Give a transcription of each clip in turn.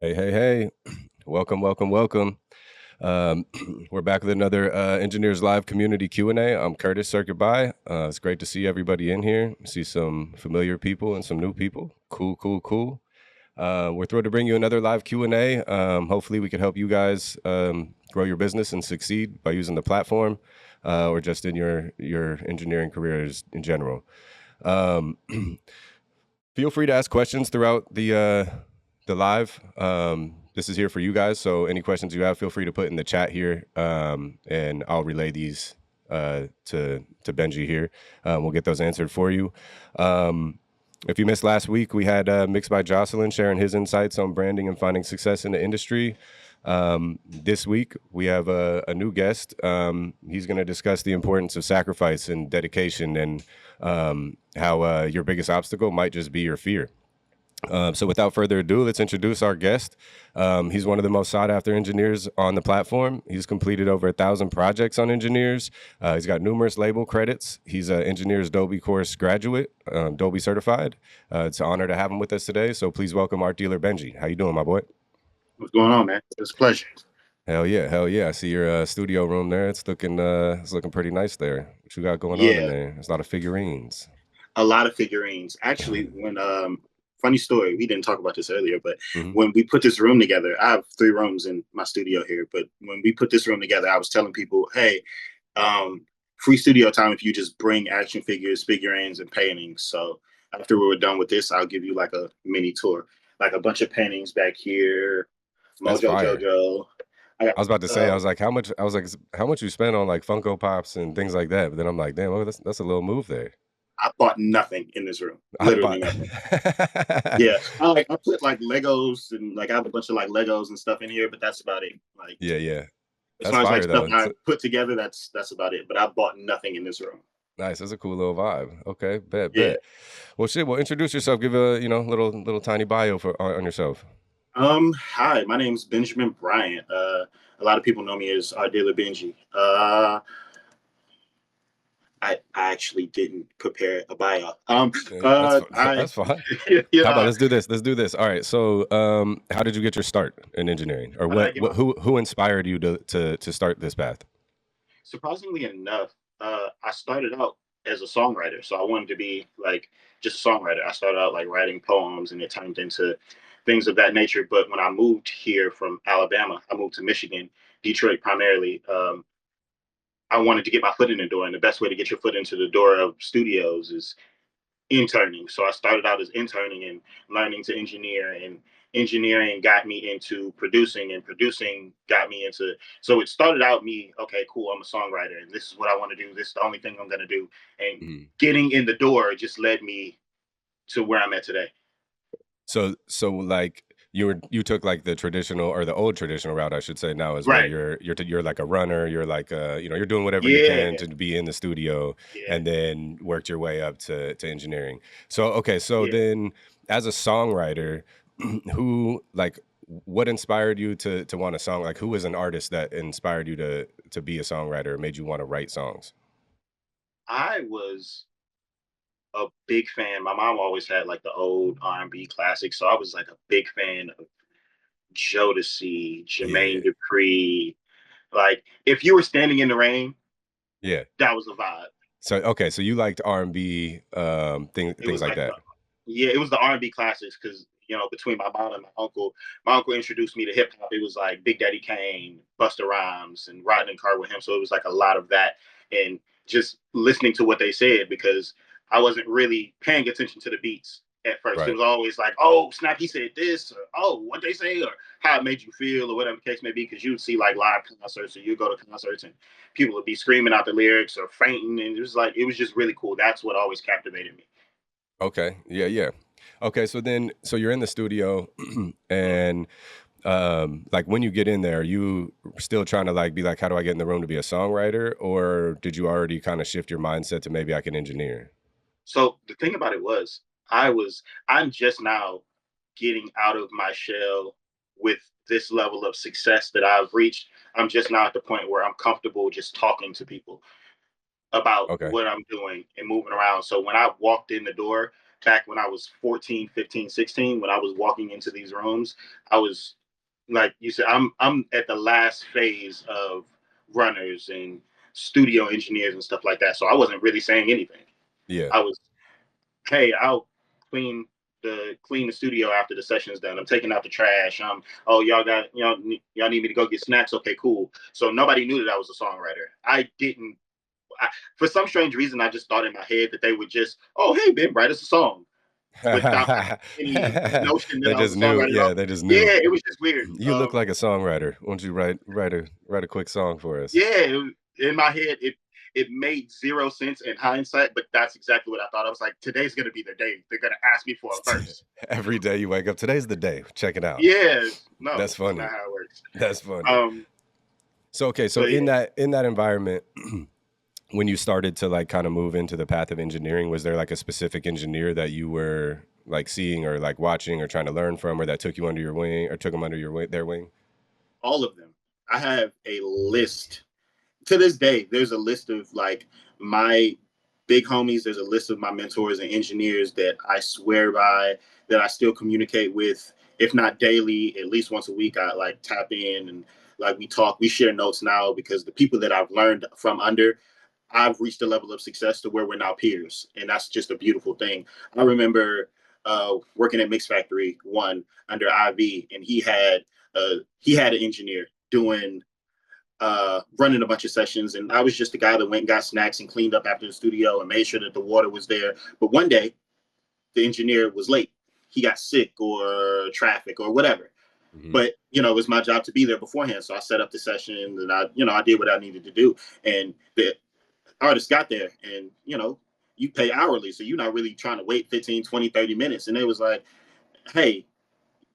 Hey, hey, hey. Welcome, welcome, welcome. Um, we're back with another Engineers Live Community Q&A. I'm Curtis Circuit By. It's great to see everybody in here. See some familiar people and some new people. Cool, cool, cool. We're thrilled to bring you another live Q&A. Hopefully we can help you guys grow your business and succeed by using the platform or just in your engineering careers in general. Feel free to ask questions throughout the live. This is here for you guys, so any questions you have, feel free to put in the chat here, and I'll relay these to Benji here. We'll get those answered for you. If you missed last week, we had Mixed by Jocelyn sharing his insights on branding and finding success in the industry. This week, we have a new guest. He's going to discuss the importance of sacrifice and dedication and how your biggest obstacle might just be your fear. So without further ado, let's introduce our guest. He's one of the most sought after engineers on the platform. He's completed over 1,000 projects on EngineEars. He's got numerous label credits. He's an EngineEars Dolby course graduate, Dolby certified. It's an honor to have him with us today. So please welcome art dealer Benji. How you doing, my boy? What's going on, man? It's a pleasure. Hell yeah, hell yeah. I see your studio room there. It's looking pretty nice there. What you got going on in Yeah, there? There's a lot of figurines. a lot of figurines. Actually, when funny story, we didn't talk about this earlier, but Hmm. when we put this room together, I have 3 rooms in my studio here. But when we put this room together, I was telling people, hey, um, free studio time if you just bring action figures, figurines, and paintings. So after we were done with this, I'll give you like a mini tour, like a bunch of paintings back here, That's Mojo fire. Jojo. I got I was about to say, I was like, how much? I was like, how much you spend on like Funko Pops and things like that? But then I'm like, damn, oh, that's a little move there. I bought nothing in this room, I literally bought. nothing. Yeah, I put like Legos and like I have a bunch of like Legos and stuff in here, but that's about it. Like Yeah, yeah, as that's far as like fire stuff though. I put together, that's about it. But I bought nothing in this room. Nice. That's a cool little vibe. Okay, bet, Yeah. bet. Well, shit. Well, introduce yourself. Give a little tiny bio on yourself. Hi, my name's Benjamin Bryant. A lot of people know me as our dealer Benji. I actually didn't prepare a bio. That's fine. How about Yeah. let's do this? Let's do this. All right. So, how did you get your start in engineering, or How did I get what my who inspired you to start this path? surprisingly enough, I started out as a songwriter. So I wanted to be like just a songwriter. I started out like writing poems and it turned into things of that nature. But when I moved here from Alabama, I moved to Michigan, Detroit primarily. I wanted to get my foot in the door. And the best way to get your foot into the door of studios is interning. So I started out as interning and learning to engineer, and engineering got me into producing, and producing got me into. So it started out me, okay, cool, I'm a songwriter, and this is what I want to do. This is the only thing I'm gonna do. And Mhm. getting in the door just led me to where I'm at today. So like you took like the traditional or the old traditional route, I should say now is where Right. you're like a runner, you're like you're doing whatever you can Yeah. to be in the studio Yeah. and then worked your way up to engineering. So okay, so Yeah. then as a songwriter, who like what inspired you to want a song? Like who was an artist that inspired you to be a songwriter, made you want to write songs? I was a big fan. My mom always had like the old R&B classics, so I was like a big fan of Jodeci, Yeah. Jermaine Dupri. Like if you were standing in the rain, Yeah. that was the vibe. So okay, so you liked R&B It things was like like that. the yeah, it was the R&B classics because between my mom and my uncle introduced me to hip hop. It was like Big Daddy Kane, Busta Rhymes, and riding in the car with him. So it was like a lot of that, and just listening to what they said because I wasn't really paying attention to the beats at first. It Right. was always like, oh snap, he said this, or oh what they say, or how it made you feel, or whatever the case may be. Because you would see like live concerts, or you go to concerts and people would be screaming out the lyrics or fainting, and it was just really cool. That's what always captivated me. Okay. Yeah, yeah. Okay, so then so you're in the studio Mm. and like when you get in there, are you still trying to like be like, how do I get in the room to be a songwriter? Or did you already kind of shift your mindset to maybe I can engineer? So the thing about it was, I'm just now getting out of my shell with this level of success that I've reached. I'm just now at the point where I'm comfortable just talking to people about Okay. what I'm doing and moving around. So when I walked in the door back when I was 14, 15, 16, when I was walking into these rooms, I was like you said, I'm at the last phase of runners and studio engineers and stuff like that. So I wasn't really saying anything. Yeah. I was, hey, I'll clean clean the studio after the session's done. I'm taking out the trash. Oh, y'all need me to go get snacks. Okay, cool. So nobody knew that I was a songwriter. I didn't. For some strange reason, I just thought in my head that they would just, oh, hey, Ben, write us a song, without any notion that They I was just a knew. songwriter at all. Yeah, they just Yeah, knew. it was just weird. You look like a songwriter. Won't you write a quick song for us? Yeah, in my head, it made zero sense in hindsight, but that's exactly what I thought. I was like, today's gonna be the day they're gonna ask me for a verse. Every day you wake up, today's the day. Check it out. Yeah, no, That's it's not funny. how it works. That's funny. Um, So okay, so but yeah, in that environment, when you started to like kind of move into the path of engineering, was there like a specific engineer that you were like seeing or like watching or trying to learn from, or that took you under your wing or took them under your wing, their wing? all of them. I have a list to this day. There's a list of like my big homies. There's a list of my mentors and engineers that I swear by, that I still communicate with, if not daily, at least once a week. I like tap in and like we talk, we share notes now, because the people that I've learned from under, I've reached a level of success to where we're now peers, and that's just a beautiful thing. I remember working at Mix Factory One under IV, and he had an engineer doing running a bunch of sessions, and I was just the guy that went and got snacks and cleaned up after the studio and made sure that the water was there. But one day, the engineer was late. He got sick or traffic or whatever. Hmm. But it was my job to be there beforehand, so I set up the session and I did what I needed to do. And the artist got there, and you pay hourly, so you're not really trying to wait 15, 20, 30 minutes. And it was like, hey,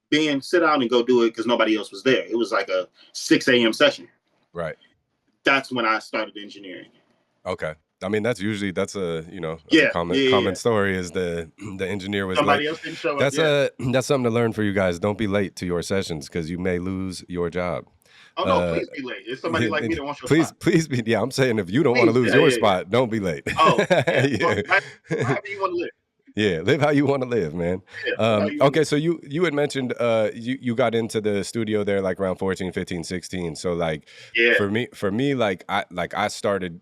Ben, sit down and go do it, because nobody else was there. It was like a 6 a.m. session. Right. That's when I started engineering. Okay. I mean, that's a that's a Yeah, common yeah, yeah, common yeah. story is the engineer was late. Somebody else didn't show up. Yeah. That's something to learn for you guys. Don't be late to your sessions because you may lose your job. Oh no, Uh, please be late. It's somebody like me that wants your please, spot. please be. Yeah, I'm saying if you don't want to Please, lose yeah, your yeah, yeah. spot, don't be late. Oh yeah. Well, Yeah. however you want to live. Yeah, live how you want to live, man. Yeah, live how you want to Okay, live. so you had mentioned you got into the studio there like around 14, 15, 16. So like Yeah. for me I started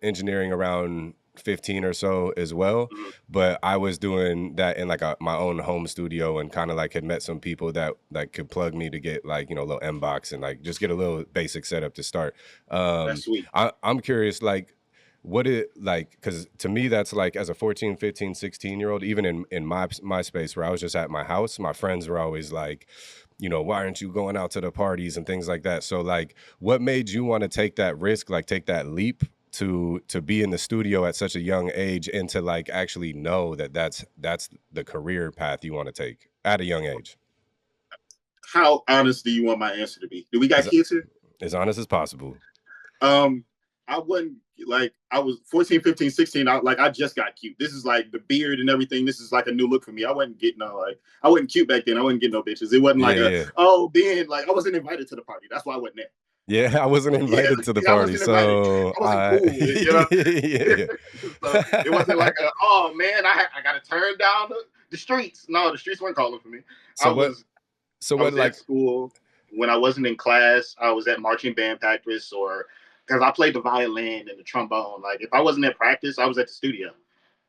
engineering around 15 or so as well, Mhm. but I was doing that in like my own home studio and kind of like had met some people that like could plug me to get like, a little M box and like just get a little basic setup to start. That's Um sweet. I'm curious like what it like because to me that's like as a 14, 15, 16 year old, even in my space where I was just at my house, my friends were always like, why aren't you going out to the parties and things like that. So like what made you want to take that risk, like take that leap to be in the studio at such a young age and to like actually know that that's the career path you want to take at a young age? How honest do you want my answer to be? Do we got as, kids here? as honest as possible. Um, I wasn't like, I was 14, 15, 16. I just got cute. This is like the beard and everything. This is like a new look for me. I wasn't getting no like, I wasn't cute back then. I wasn't getting no bitches. It wasn't Yeah, like yeah. being like, I wasn't invited to the party. That's why I wasn't there. Yeah, I wasn't Yeah, invited to the I party, wasn't invited. so I wasn't I cool. yeah, So it wasn't yeah. like oh man, I got to turn down the streets. No, the streets weren't calling for me. I So what? was So I what? was at Like, school. When I wasn't in class, I was at marching band practice, or because I played the violin and the trombone. Like if I wasn't at practice, I was at the studio.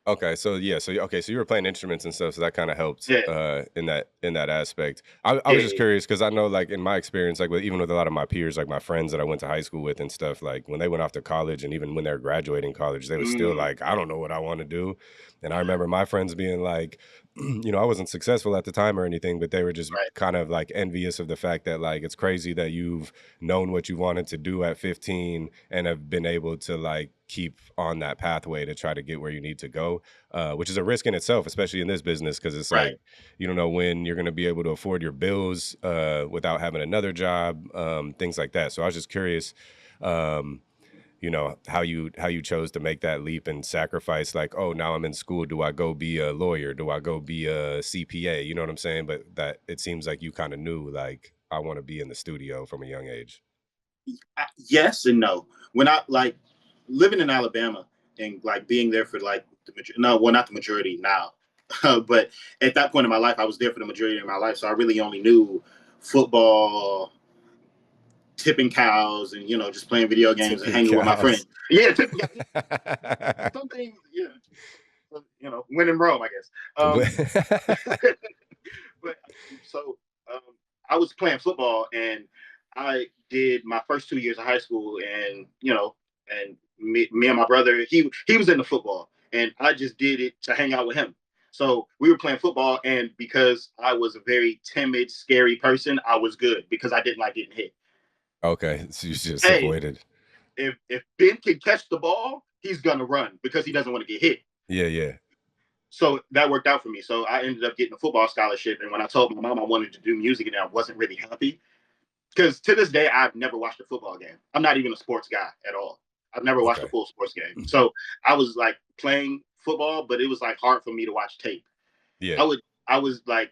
okay, so yeah, so you were playing instruments and stuff, so that kind of helped Yeah, in that aspect. I was just yeah, curious because I know, like in my experience, like with even with a lot of my peers, like my friends that I went to high school with and stuff, like when they went off to college and even when they're graduating college, they were still mm, like, I don't know what I want to do. And I remember my friends being like, I wasn't successful at the time or anything, but they were just right, kind of like envious of the fact that like it's crazy that you've known what you wanted to do at 15 and have been able to like keep on that pathway to try to get where you need to go, which is a risk in itself, especially in this business, because it's right. like you don't know when you're going to be able to afford your bills without having another job, things like that. So I was just curious, um, how you chose to make that leap and sacrifice. Like, oh, now I'm in school. Do I go be a lawyer? Do I go be a CPA? You know what I'm saying? But that it seems like you kind of knew, like, I want to be in the studio from a young age. Yes and no. When I like living in Alabama and like being there for like no, well, not the majority now. But at that point in my life, I was there for the majority of my life, so I really only knew football, tipping cows, and just playing video games and Tipping hanging with my friends. cows. Yeah, tipping cows. Some things, yeah, when in Rome, I guess. But so um, I was playing football, and I did my first 2 years of high school, and and me and my brother, he was into football, and I just did it to hang out with him. So we were playing football, and because I was a very timid, scary person, I was good because I didn't like getting hit. Okay, so you just Hey, avoided. if Ben can catch the ball, he's gonna run because he doesn't want to get hit. Yeah, yeah. So that worked out for me. So I ended up getting a football scholarship. And when I told my mom I wanted to do music and I wasn't really happy, because to this day, I've never watched a football game. I'm not even a sports guy at all. I've never watched a Okay. full sports game. So I was like playing football, but it was like hard for me to watch tape. Yeah. I was like,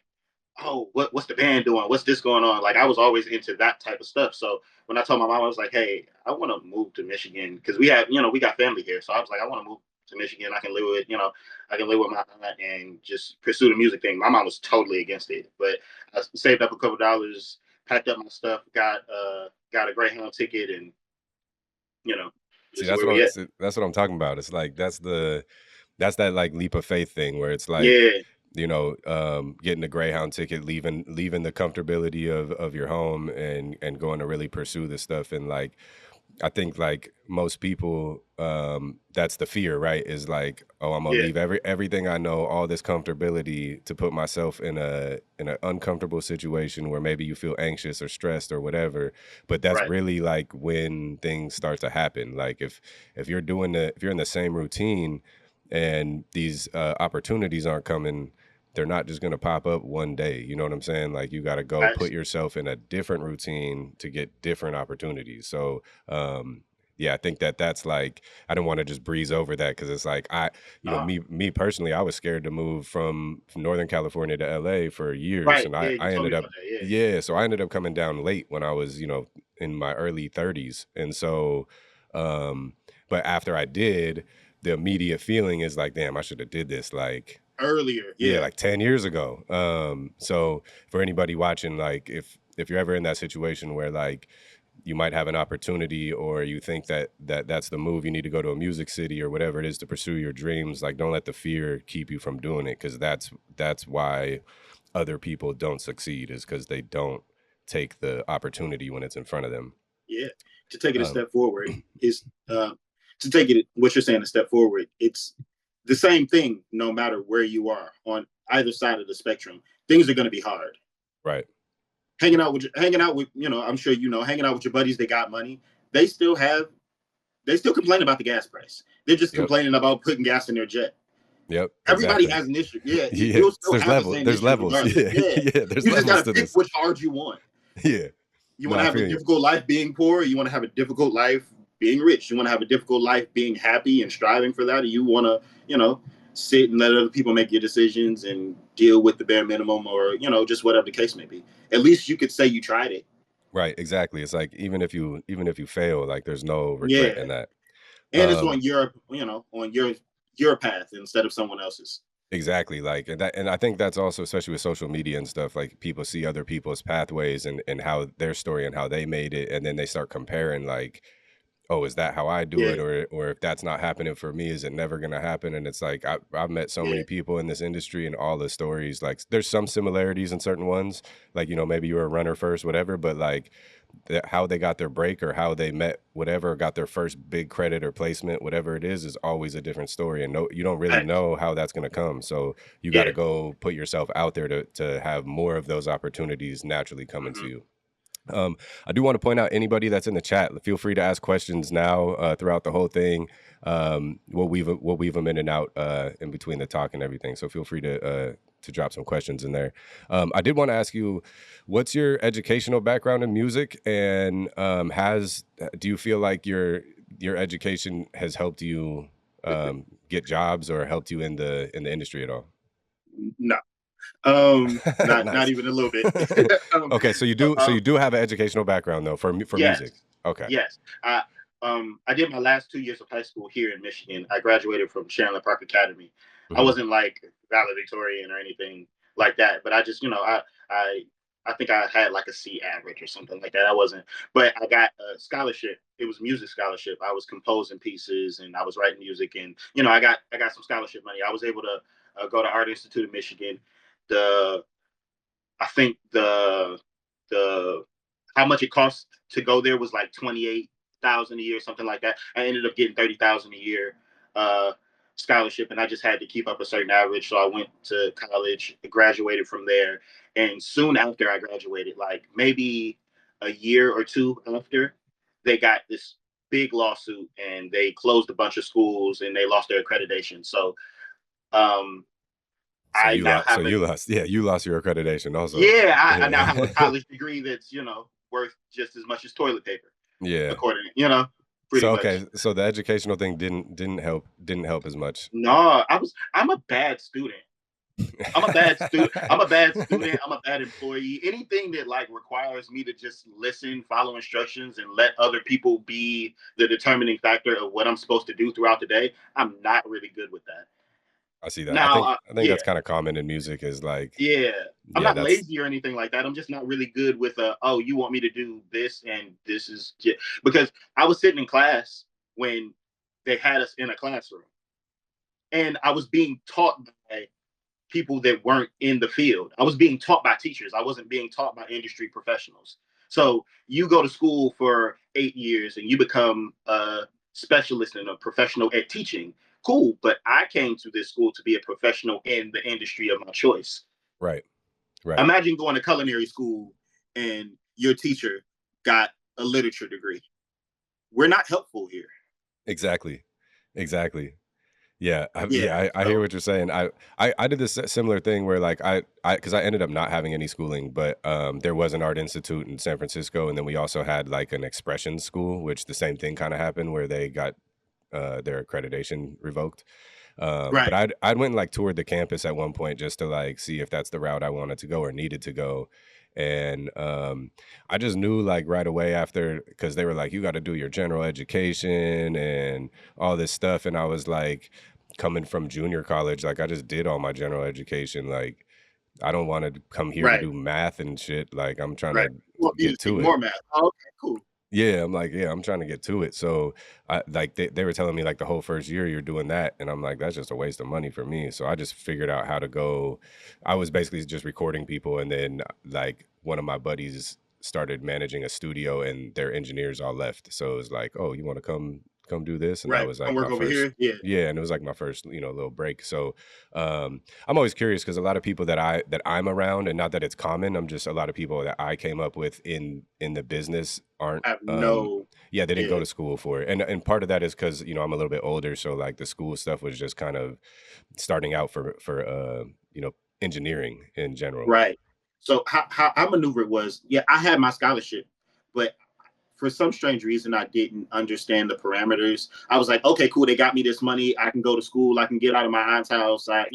oh, what's the band doing? What's this going on? Like I was always into that type of stuff. So when I told my mom, I was like, hey, I want to move to Michigan because we got family here. So I was like, I want to move to Michigan. I can live with, I can live with my aunt and just pursue the music thing. My mom was totally against it, but I saved up a couple dollars, packed up my stuff, got a Greyhound ticket, and you know, See, this is where we at. that's what I'm talking about. It's like that's that like leap of faith thing where it's like, Yeah, getting a Greyhound ticket, leaving the comfortability of your home and going to really pursue this stuff. And like I think like most people, that's the fear, right? Is like, oh, I'm gonna yeah, leave everything I know, all this comfortability to put myself in an uncomfortable situation where maybe you feel anxious or stressed or whatever. But that's right. really like when things start to happen. Like if you're if you're in the same routine and these opportunities aren't coming, they're not just going to pop up one day. You know what I'm saying? Like you got to go put Facts. yourself in a different routine to get different opportunities. So, yeah, I think that's like I don't want to just breeze over that because it's like Nah, me personally, I was scared to move from Northern California to LA for years, right. and Yeah, you I told me ended up about that. Yeah, yeah, so I ended up coming down late when I was in my early 30s, and so um, but after I did, the immediate feeling is like, damn, I should have did this like earlier. yeah, Yeah, like 10 years ago. So for anybody watching, like if you're ever in that situation where like you might have an opportunity or you think that's the move, you need to go to a music city or whatever it is to pursue your dreams, like don't let the fear keep you from doing it because that's why other people don't succeed is because they don't take the opportunity when it's in front of them. yeah. To take it a Um, step forward is to take it what you're saying a step forward. It's the same thing no matter where you are on either side of the spectrum. Things are going to be hard. right. Hanging out with I'm sure hanging out with your buddies. They got money. They still have. They still complain about the gas price. They're just Yep. complaining about putting gas in their jet. Yep. Everybody Exactly. has an issue. Yeah, Yeah. you'll So still have the same there's issues levels. regardless. Yeah. Yeah, Yeah. There's you just levels got to to pick this. which hard you want. Yeah. You No, want to I have a feel you. difficult life being poor, or you want to have a difficult life being rich. You want to have a difficult life being happy and striving for that, or you want to, sit and let other people make your decisions and deal with the bare minimum, or just whatever the case may be. At least you could say you tried it. Right, exactly. It's like even if you fail, like there's no regret in Yeah, that. and it's Um, on your path instead of someone else's. exactly. Like and I think that's also especially with social media and stuff, like people see other people's pathways and how their story and how they made it, and then they start comparing like, oh, is that how I do it? Yeah, Or if that's not happening for me, is it never gonna happen? And it's like I've met so yeah, many people in this industry and all the stories, like there's some similarities in certain ones. Like, maybe you were a runner first, whatever, but like how they got their break or how they met whatever, got their first big credit or placement, whatever it is always a different story. And no, you don't really facts. know how that's gonna come. So you gotta Yeah. go put yourself out there to have more of those opportunities naturally coming to Hmm. you. I do want to point out anybody that's in the chat. Feel free to ask questions now throughout the whole thing. We'll weave them in and out in between the talk and everything. So feel free to drop some questions in there. I did want to ask you, what's your educational background in music, and do you feel like your education has helped you get jobs or helped you in the industry at all? No, not Nice. even a little bit. um, Okay, so, so you do have an educational background though for yes, music. Okay. yes. I did my last 2 years of high school here in Michigan. I graduated from Chandler Park Academy. I Hmm. wasn't like valedictorian or anything like that, but I just, I I think I had like a C average or something like that. I wasn't, but I got a scholarship. It was music scholarship. I was composing pieces and I was writing music, and I got some scholarship money. I was able to go to Art Institute of Michigan. The I think the how much it cost to go there was like 28,000 a year, something like that. I ended up getting 30,000 a year uh, scholarship, and I just had to keep up a certain average. So I went to college, graduated from there, and soon after I graduated, like maybe a year or two after, they got this big lawsuit and they closed a bunch of schools and they lost their accreditation. So um, So I you now lost. So have a you lost. Yeah, you lost your accreditation also. yeah, I now have a Yeah. college degree that's worth just as much as toilet paper, Yeah. according pretty So much. okay. So the educational thing didn't help as much. No, I'm a bad student. I'm a bad student. I'm a bad student. I'm a bad employee. Anything that like requires me to just listen, follow instructions, and let other people be the determining factor of what I'm supposed to do throughout the day, I'm not really good with that. I see that. Now, I think yeah, that's kind of common in music. Is like, yeah. I'm yeah, not that's lazy or anything like that. I'm just not really good with oh, you want me to do this and this is because I was sitting in class when they had us in a classroom and I was being taught by people that weren't in the field. I was being taught by teachers. I wasn't being taught by industry professionals. So you go to school for 8 years and you become a specialist and a professional at teaching. Cool, but I came to this school to be a professional in the industry of my choice. right. Right. Imagine going to culinary school and your teacher got a literature degree. We're not helpful here. Exactly. Exactly. Yeah, Yeah. I hear So what you're saying. I did this similar thing where like because I ended up not having any schooling, but there was an art institute in San Francisco, and then we also had like an expression school, which the same thing kind of happened where they got their accreditation revoked. But right, I'd went and like toured the campus at one point just to like see if that's the route I wanted to go or needed to go. And I just knew like right away after because they were like, you got to do your general education and all this stuff. And I was like, coming from junior college, like I just did all my general education. Like I don't want to come here to right, do math and shit. Like I'm trying right. to Well, you get just take to it. more math. Oh, okay, cool. Yeah, I'm like, yeah, I'm trying to get to it. So I like they were telling me like the whole first year you're doing that. And I'm like, that's just a waste of money for me. So I just figured out how to go. I was basically just recording people and then like one of my buddies started managing a studio and their engineers all left. So it was like, oh, you want to come do this? And that Right. was Come like work my over first here. Yeah. yeah, and it was like my first, little break. So I'm always curious because a lot of people that I'm around, and not that it's common, I'm just a lot of people that I came up with in the business aren't I have no. yeah, they didn't go Yeah. to school for it. And part of that is because, I'm a little bit older. So like the school stuff was just kind of starting out for engineering in general. Right. So how I maneuvered was, yeah, I had my scholarship, but for some strange reason, I didn't understand the parameters. I was like, okay, cool. They got me this money. I can go to school. I can get out of my aunt's house. Now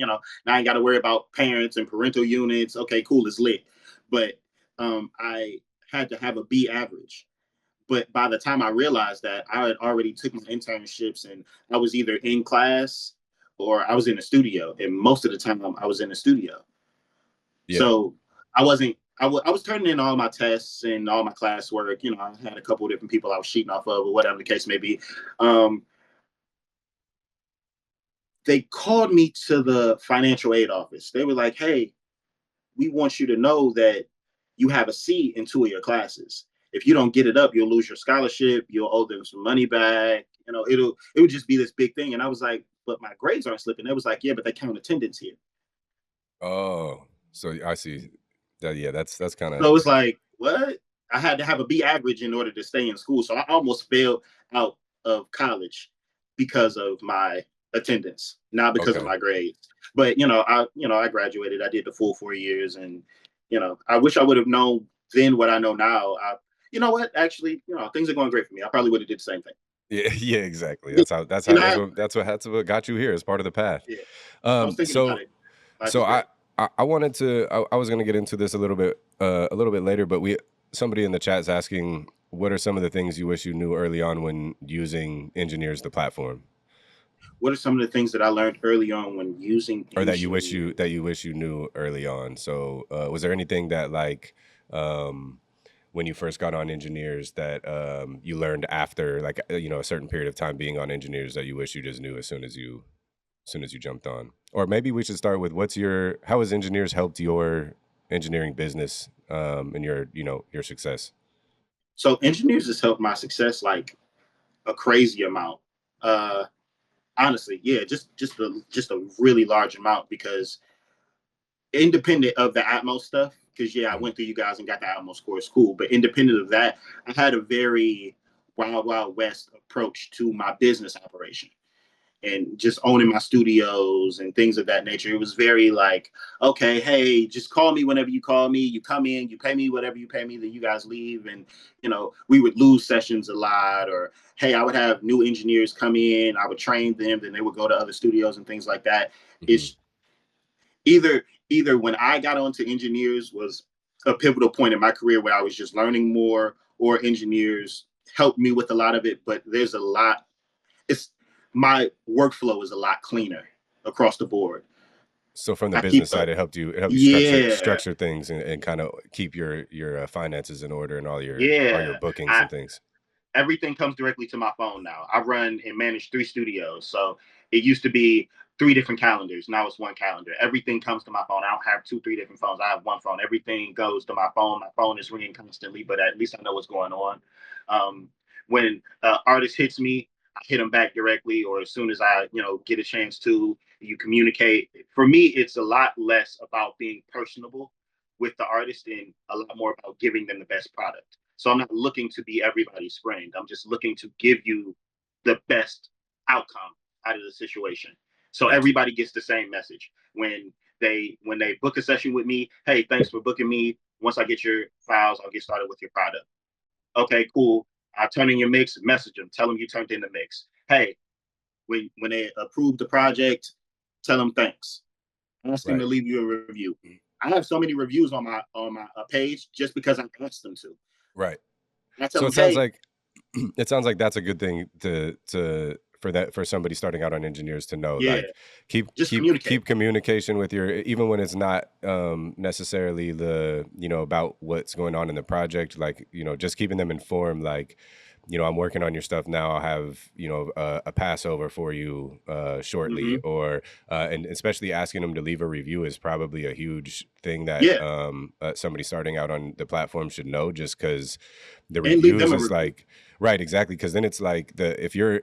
I ain't got to worry about parents and parental units. Okay, cool. It's lit. But I had to have a B average. But by the time I realized that, I had already took my internships and I was either in class or I was in the studio. And most of the time, I was in the studio. Yeah. So I wasn't. I was turning in all my tests and all my classwork. I had a couple of different people I was cheating off of, or whatever the case may be. Um, they called me to the financial aid office. They were like, "Hey, we want you to know that you have a C in two of your classes. If you don't get it up, you'll lose your scholarship. You'll owe them some money back. It would just be this big thing." And I was like, "But my grades aren't slipping." They was like, "Yeah, but they count attendance here." Oh, so I see that. Yeah, that's kind of So it's like, what? I had to have a B average in order to stay in school. So I almost failed out of college because of my attendance, not because of okay. my grades. But I graduated. I did the full 4 years, and I wish I would have known then what I know now. You know what? Actually, things are going great for me. I probably would have did the same thing. Yeah, yeah, exactly. Yeah, That's and how I, that's what got you here as part of the path. yeah, I was Um, thinking about so it. Life so is great. I wanted to I was gonna get into this a little bit later, but we somebody in the chat's asking what are some of the things you wish you knew early on when using engineers the platform? what are some of the things that I learned early on when using Or engineer? that you wish you knew early on. So was there anything that like um when you first got on engineers that you learned after like you know a certain period of time being on engineers that you wish you just knew as soon as you jumped on? Or maybe we should start with how has engineers helped your engineering business and your you know your success? So engineers has helped my success like a crazy amount. Uh, Honestly, yeah, just a really large amount because independent of the Atmos stuff, because yeah, I Mhm. went through you guys and got the Atmos score, it's cool. But independent of that, I had a very wild, wild west approach to my business operation and just owning my studios and things of that nature. It was very like, okay, hey, just call me whenever you call me. You come in, you pay me whatever you pay me, then you guys leave. And we would lose sessions a lot, or hey, I would have new engineers come in, I would train them, then they would go to other studios and things like that. Mhm. It's either when I got onto engineers was a pivotal point in my career where I was just learning more, or engineers helped me with a lot of it. But there's a lot. It's My workflow is a lot cleaner across the board. So from the I keep business a side, it helped you Yeah, structure things and kind of keep your finances in order and all yeah. your bookings I and things. Everything comes directly to my phone now. I run and manage 3 studios. So it used to be 3 different calendars. Now it's one calendar. Everything comes to my phone. I don't have two, 3 different phones. I have one phone. Everything goes to my phone. My phone is ringing constantly, but at least I know what's going on. Um, when artist hits me, I hit them back directly, or as soon as I, get a chance to, you communicate. For me, it's a lot less about being personable with the artist and a lot more about giving them the best product. So I'm not looking to be everybody's friend. I'm just looking to give you the best outcome out of the situation. So Gotcha. everybody gets the same message. When they book a session with me, hey, thanks for booking me. Once I get your files, I'll get started with your product. Okay, cool. I turn in your mix, message them, tell them you turned in the mix. Hey, when they approve the project, tell them thanks. Ask them to Right. leave you a review. I have so many reviews on my page just because I asked them to. Right. I tell So them, it sounds hey, like it sounds like that's a good thing to for somebody starting out on engineers to know. yeah, Like just communicate. keep communication with your even when it's not necessarily the you know about what's going on in the project. Like you know just keeping them informed. Like you know I'm working on your stuff now. I'll have you know a Passover for you shortly, Hmm. or and especially asking them to leave a review is probably a huge thing that Yeah, somebody starting out on the platform should know. Just because the and leave them reviews a is review. like right exactly because then it's like if you're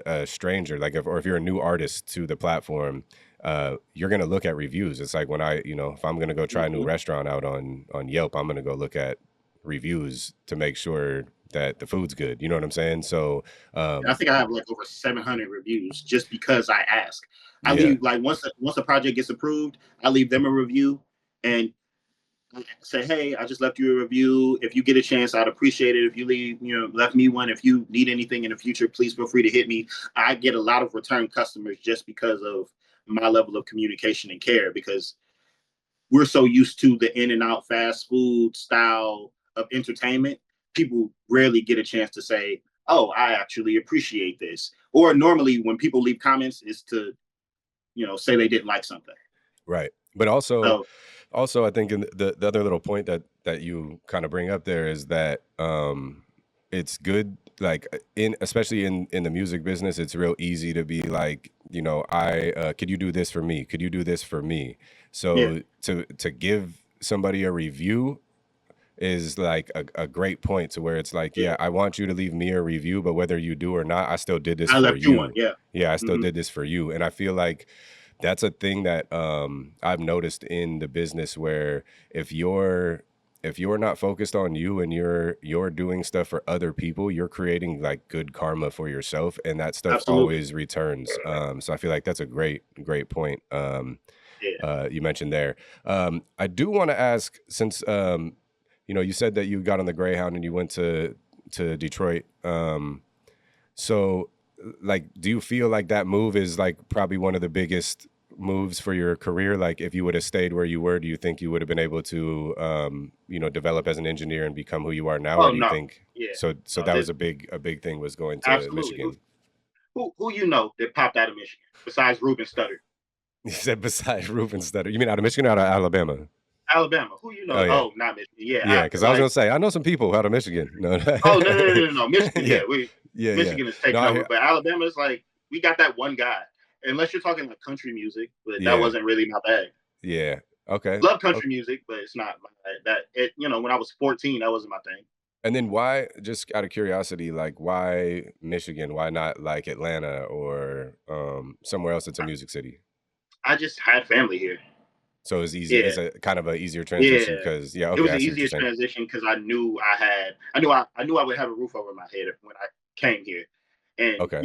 a stranger like or if you're a new artist to the platform you're gonna look at reviews. It's like when I you know if I'm gonna go try a new Hmm. restaurant out on Yelp, I'm gonna go look at reviews to make sure that the food's good, you know what I'm saying? So And I um think I have like over 700 reviews just because I ask. I yeah. leave like once a project gets approved, I leave them a review and say, hey, I just left you a review. If you get a chance, I'd appreciate it if you left me one. If you need anything in the future, please feel free to hit me. I get a lot of return customers just because of my level of communication and care, because we're so used to the in and out fast food style of entertainment. People rarely get a chance to say, oh, I actually appreciate this. Or normally when people leave comments is to, say they didn't like something. Right. But also So also I think in the other little point that you kind of bring up there is that it's good like in especially in the music business it's real easy to be like, you know, I could you do this for me? Could you do this for me? yeah, So to give somebody a review is like a great point to where it's like, yeah. yeah, I want you to leave me a review, but whether you do or not, I still did this I for left you one. you. Yeah. Yeah, I still Hmm. did this for you. And I feel like that's a thing that I've noticed in the business where if you're if you're not focused on you and you're doing stuff for other people, you're creating like good karma for yourself, and that stuff Absolutely. always returns. So I feel like that's a great point Yeah. you mentioned there. I do want to ask since you know you said that you got on the Greyhound and you went to Detroit. So like do you feel like that move is like probably one of the biggest moves for your career? Like if you would have stayed where you were, do you think you would have been able to you know develop as an engineer and become who you are now, or Oh do you no. think Yeah. so No. that was This a big thing was going to Absolutely. Michigan? who you know that popped out of Michigan besides Ruben Studdard? You said besides Ruben Studdard. You mean out of Michigan or out of Alabama? Alabama. Who you Oh know? yeah. Oh, not Michigan. Yeah, Yeah, because I was like gonna say I know some people out of Michigan. No, oh no. Michigan. yeah, Yeah, we yeah. Michigan is No, taking I over, hear. but Alabama is like we got that one guy. Unless you're talking like country music, but that Yeah, wasn't really my bag. yeah. Okay. Love country Okay. music, but it's not my that it. You know, when I was 14, that wasn't my thing. And then why? Just out of curiosity, like why Michigan? Why not like Atlanta or somewhere else that's a music city? I just had family here. So it's easy. Yeah, It's a kind of a easier transition yeah. because yeah. It Okay, was I an see what you're easier saying. transition because I would have a roof over my head when I came here, and Okay.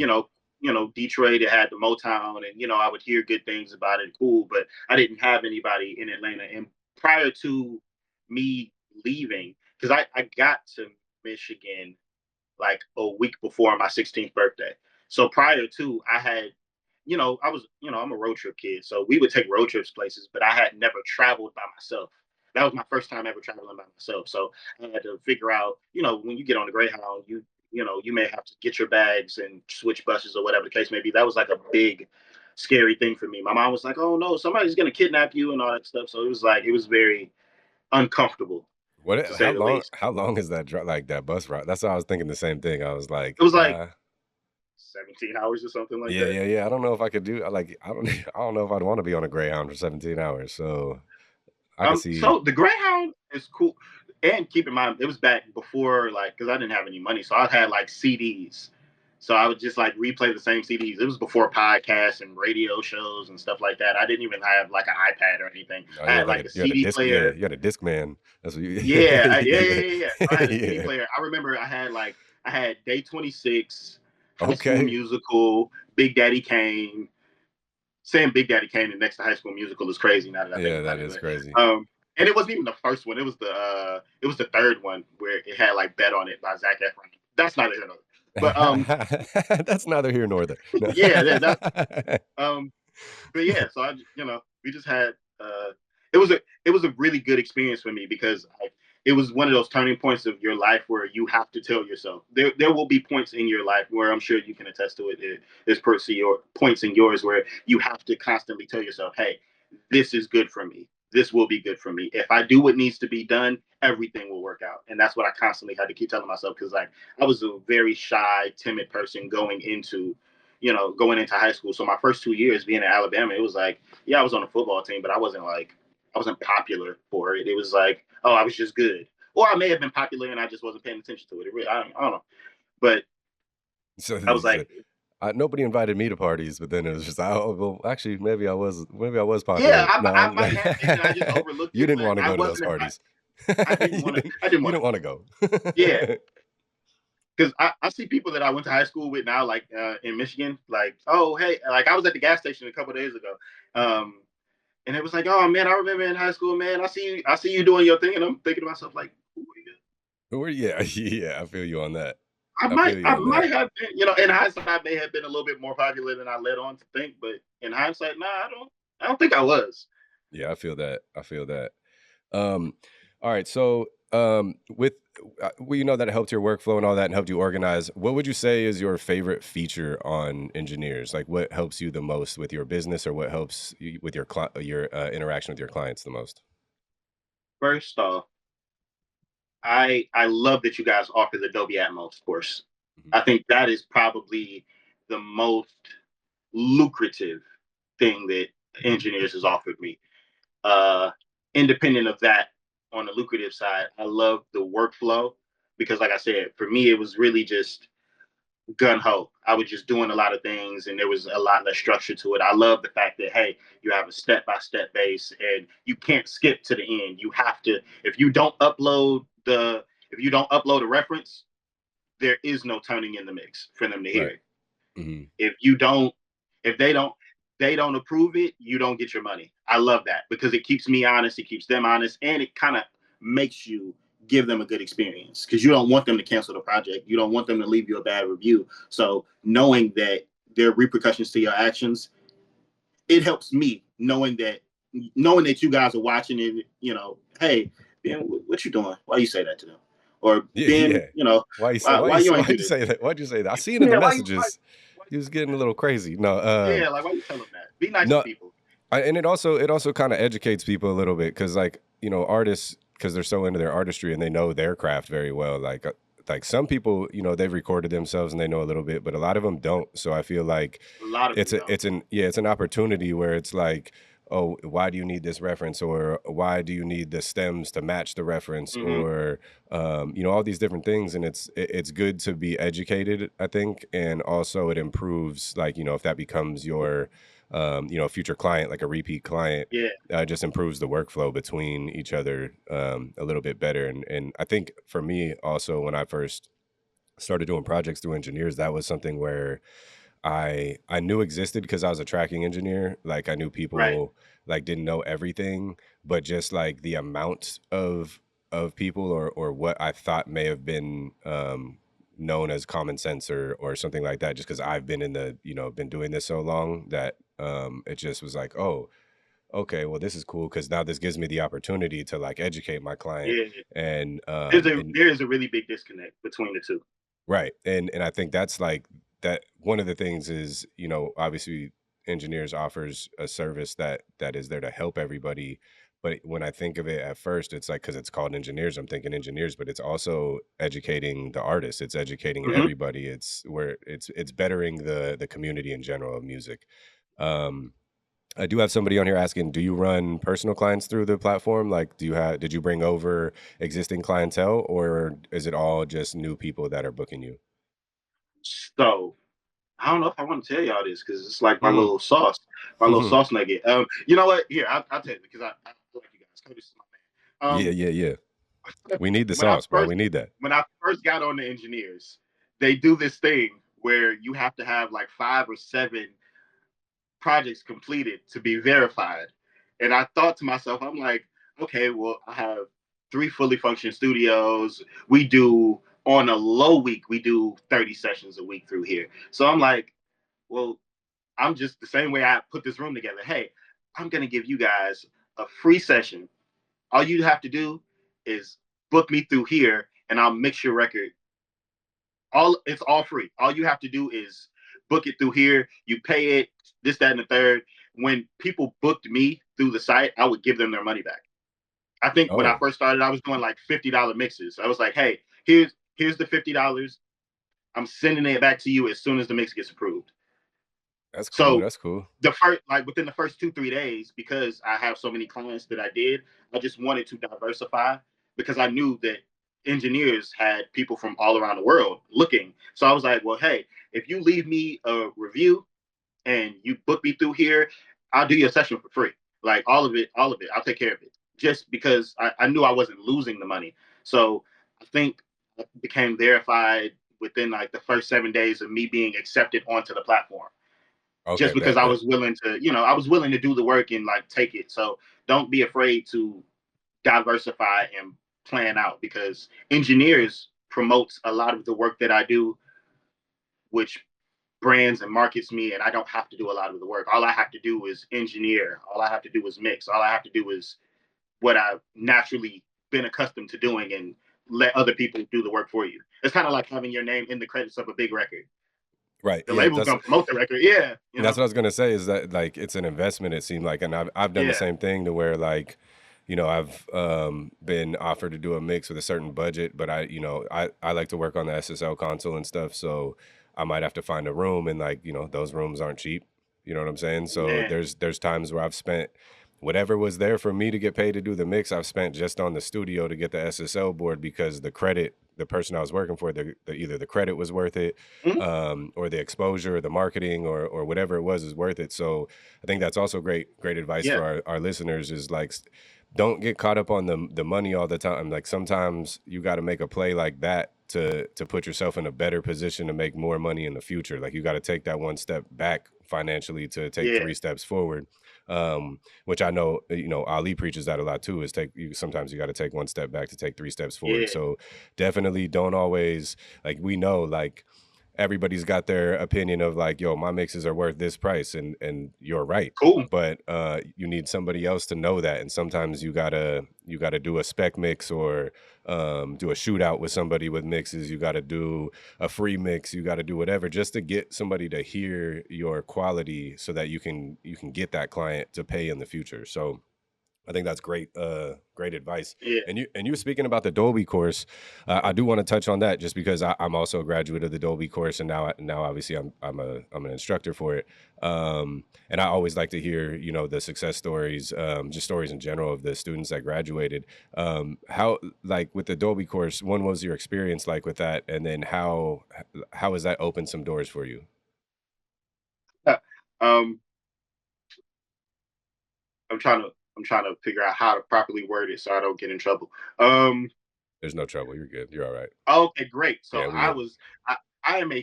Detroit it had the Motown, and I would hear good things about it, cool, but I didn't have anybody in Atlanta. And prior to me leaving, because I got to Michigan like a week before my 16th birthday. So prior to, I had, I was, I'm a road trip kid. So we would take road trips places, but I had never traveled by myself. That was my first time ever traveling by myself. So I had to figure out, when you get on the Greyhound, you may have to get your bags and switch buses or whatever the case may be. That was like a big, scary thing for me. My mom was like, "Oh no, somebody's gonna kidnap you" and all that stuff. So it was very uncomfortable What? to say the least. How long is that like that bus ride? That's why I was thinking the same thing. I was like, It was like 17 hours or something like yeah, that. yeah, yeah. I don't know if I could do. Like, I don't. I don't know if I'd want to be on a Greyhound for 17 hours. So I could see. So the Greyhound is cool, and keep in mind it was back before like because I didn't have any money, so I had like CDs. So I would just like replay the same CDs. It was before podcasts and radio shows and stuff like that. I didn't even have like an iPad or anything. No, I you had had like like a a you had a CD disc. Yeah, player. you had a disc man. That's what you. Yeah, Yeah, yeah. So I had a CD yeah. player. I remember I had Day 26, High School Okay. Musical, Big Daddy Kane. Saying Big Daddy Kane next to High School Musical is crazy now that I think Yeah, about that it. is But cray. and it wasn't even the first one. It was the third one where it had like Bet on It by Zac Efron. That's not here nor there. But That's neither here nor there. No. yeah, that um but yeah, so we just had it was a really good experience for me because it was one of those turning points of your life where you have to tell yourself there will be points in your life where I'm sure you can attest to it. There's points in yours where you have to constantly tell yourself, hey, this is good for me. This will be good for me. If I do what needs to be done, everything will work out. And that's what I constantly had to keep telling myself because like I was a very shy, timid person going into high school. So my first 2 years being in Alabama, it was like, yeah, I was on a football team, but I wasn't popular for it. It was like, oh, I was just good, or I may have been popular and I just wasn't paying attention to it. I don't know, but So I was he like, said, nobody invited me to parties, but then it was just, oh, well, actually, maybe I was yeah, popular. No, I might have been, and I just overlooked you it, didn't but want to I go to those wasn't invited. parties. I didn't want to. I didn't You want didn't to. want to go. Yeah, because I see people that I went to high school with now, like in Michigan, like, oh hey, like I was at the gas station a couple of days ago. And it was like, oh man, I remember in high school, man. I see you doing your thing, and I'm thinking to myself, like, who are you? Yeah, yeah, I feel you on that. I might have been, in hindsight, I may have been a little bit more popular than I led on to think, but in hindsight, nah, I don't think I was. Yeah, I feel that. I feel that. Um, all right. So, with well, you know that it helped your workflow and all that, and helped you organize. What would you say is your favorite feature on Engineers? Like, what helps you the most with your business, or what helps you with your interaction with your clients the most? First off, I love that you guys offer the Dolby Atmos course. Mhm. I think that is probably the most lucrative thing that engineers has offered me. Uh, Independent of that, on the lucrative side, I love the workflow because, like I said, for me, it was really just gun ho. I was just doing a lot of things and there was a lot less structure to it. I love the fact that, hey, you have a step by step base and you can't skip to the end. You have to, if you don't upload a reference, there is no turning in the mix for them to hear Right. it. Hmm. If you don't, if they don't approve it, you don't get your money. I love that because it keeps me honest, it keeps them honest, and it kind of makes you give them a good experience because you don't want them to cancel the project. You don't want them to leave you a bad review. So knowing that there are repercussions to your actions, it helps me knowing that you guys are watching it, hey, Ben, what you doing? Why you say that to them? Or Yeah, Ben, yeah. Why you say why you ain't do why'd you this? say that? Why'd you say that? I see it in the Yeah, messages. he was getting a little crazy. No, Yeah, like why you tell them that? Be nice to no, people. and it also kind of educates people a little bit because like artists because they're so into their artistry and they know their craft very well. Like some people they've recorded themselves and they know a little bit, but a lot of them don't. So I feel like A lot of it's them a don't. it's an yeah it's an opportunity where it's like, oh, why do you need this reference, or why do you need the stems to match the reference, Hmm. or all these different things. And it's good to be educated, I think. And also it improves, like, if that becomes your future client, like a repeat client, Yeah, just improves the workflow between each other a little bit better. And I think for me also, when I first started doing projects through engineers, that was something where I knew existed because I was a tracking engineer. Like I knew right. people like didn't know everything, but just like the amount of people, or what I thought may have been known as common sense, or something like that, just because I've been been doing this so long that it just was like, oh, okay, well, this is cool because now this gives me the opportunity to like educate my client. Yeah, And there is a really big disconnect between the two. right. And I think that's like that one of the things is, obviously engineers offers a service that is there to help everybody. But when I think of it at first, it's like, because it's called engineers, I'm thinking engineers, but it's also educating the artists. It's educating Hmm. everybody. It's bettering the community in general of music. Um, I do have somebody on here asking, do you run personal clients through the platform? Like, did you bring over existing clientele, or is it all just new people that are booking you? So I don't know if I want to tell y'all this because it's like Mm. my little sauce nugget. You know what? Here, I'll tell you because I feel like you guys. Curtis is my man. Yeah, yeah, yeah. We need the When I sauce, bro. first We need that. got on the engineers, they do this thing where you have to have like 5 or 7 projects completed to be verified. And I thought to myself, I'm like, okay, well, I have 3 fully functioning studios. We do on a low week, we do 30 sessions a week through here. So I'm like, well, I'm just the same way I put this room together. Hey, I'm gonna give you guys a free session. All you have to do is book me through here and I'll mix your record. It's all free. All you have to do is book it through here. You pay it, this, that, and the third. When people booked me through the site, I would give them their money back. I think when I Oh, first started, I was doing like $50 mixes. I was like, hey, here's the $50. I'm sending it back to you as soon as the mix gets approved. that's cool. So That's cool. the first, like within the first 2 3 days, because I have so many clients that I did, I just wanted to diversify because I knew that engineers had people from all around the world looking. So I was like, well, hey, if you leave me a review and you book me through here, I'll do your session for free. Like all of it, I'll take care of it. Just because I knew I wasn't losing the money. So I think I became verified within like the first 7 days of me being accepted onto the platform, Okay, just because bet, I bet. was willing to, I was willing to do the work and like take it. So don't be afraid to diversify and plan out because engineers promotes a lot of the work that I do, which brands and markets me, and I don't have to do a lot of the work. All I have to do is engineer. All I have to do is mix. All I have to do is what I've naturally been accustomed to doing and let other people do the work for you. It's kind of like having your name in the credits of a big record. Right. The Yeah, label's gonna promote the record. Yeah, that's what I was gonna say, is that like it's an investment, it seemed like. And I've done the yeah, same thing, to where like, I've been offered to do a mix with a certain budget, but I like to work on the SSL console and stuff, so I might have to find a room, and like, those rooms aren't cheap. You know what I'm saying? So man. there's times where I've spent whatever was there for me to get paid to do the mix, I've spent just on the studio to get the SSL board, because the person I was working for, either the credit was worth it, Mhm. or the exposure, or the marketing, or whatever it was is worth it. So I think that's also great advice Yeah, for our listeners, is like, don't get caught up on the money all the time. Like sometimes you got to make a play like that to put yourself in a better position to make more money in the future. Like you got to take that one step back financially to take yeah, 3 steps forward. Which I know, Ali preaches that a lot too, is sometimes you got to take one step back to take 3 steps forward. yeah. So definitely don't always, like, we know, like, everybody's got their opinion of like, yo, my mixes are worth this price, and you're right. Cool. But you need somebody else to know that, and sometimes you gotta do a spec mix, or do a shootout with somebody with mixes. You got to do a free mix. You got to do whatever just to get somebody to hear your quality, so that you can get that client to pay in the future. So I think that's great advice. Yeah. And you were speaking about the Dolby course. I do want to touch on that, just because I'm also a graduate of the Dolby course, and now obviously I'm an instructor for it. And I always like to hear, the success stories, just stories in general of the students that graduated. How, like, with the Dolby course, what was your experience like with that, and then how has that opened some doors for you? um, I'm trying to figure out how to properly word it so I don't get in trouble. Um, There's no trouble. You're good. You're all right. okay, great. So Yeah, we. I'm a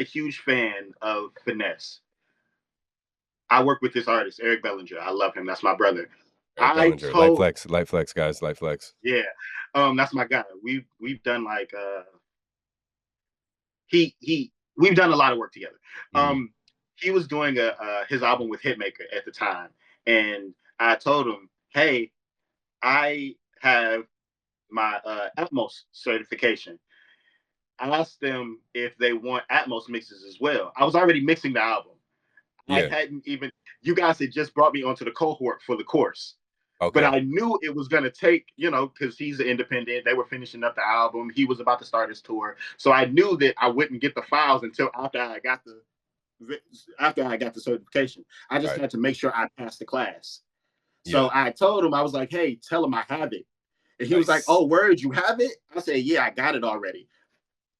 huge fan of finesse. I work with this artist, Eric Bellinger. I love him. That's my brother. Eric I Bellinger, told light flex, guys, light flex. Yeah, that's my guy. We've done like he we've done a lot of work together. Hmm. He was doing his album with Hitmaker at the time, and I told him, "Hey, I have my Atmos certification." I asked them if they want Atmos mixes as well. I was already mixing the album. I Yeah. hadn't even You guys had just brought me onto the cohort for the course. But Okay. I knew it was going to take, because he's an independent. They were finishing up the album. He was about to start his tour. So I knew that I wouldn't get the files until after I got the certification. I just Right. had to make sure I passed the class. Yeah. So I told him, I was like, hey, tell him I have it. And he was like, Nice. oh, word, you have it? I said, yeah, I got it already.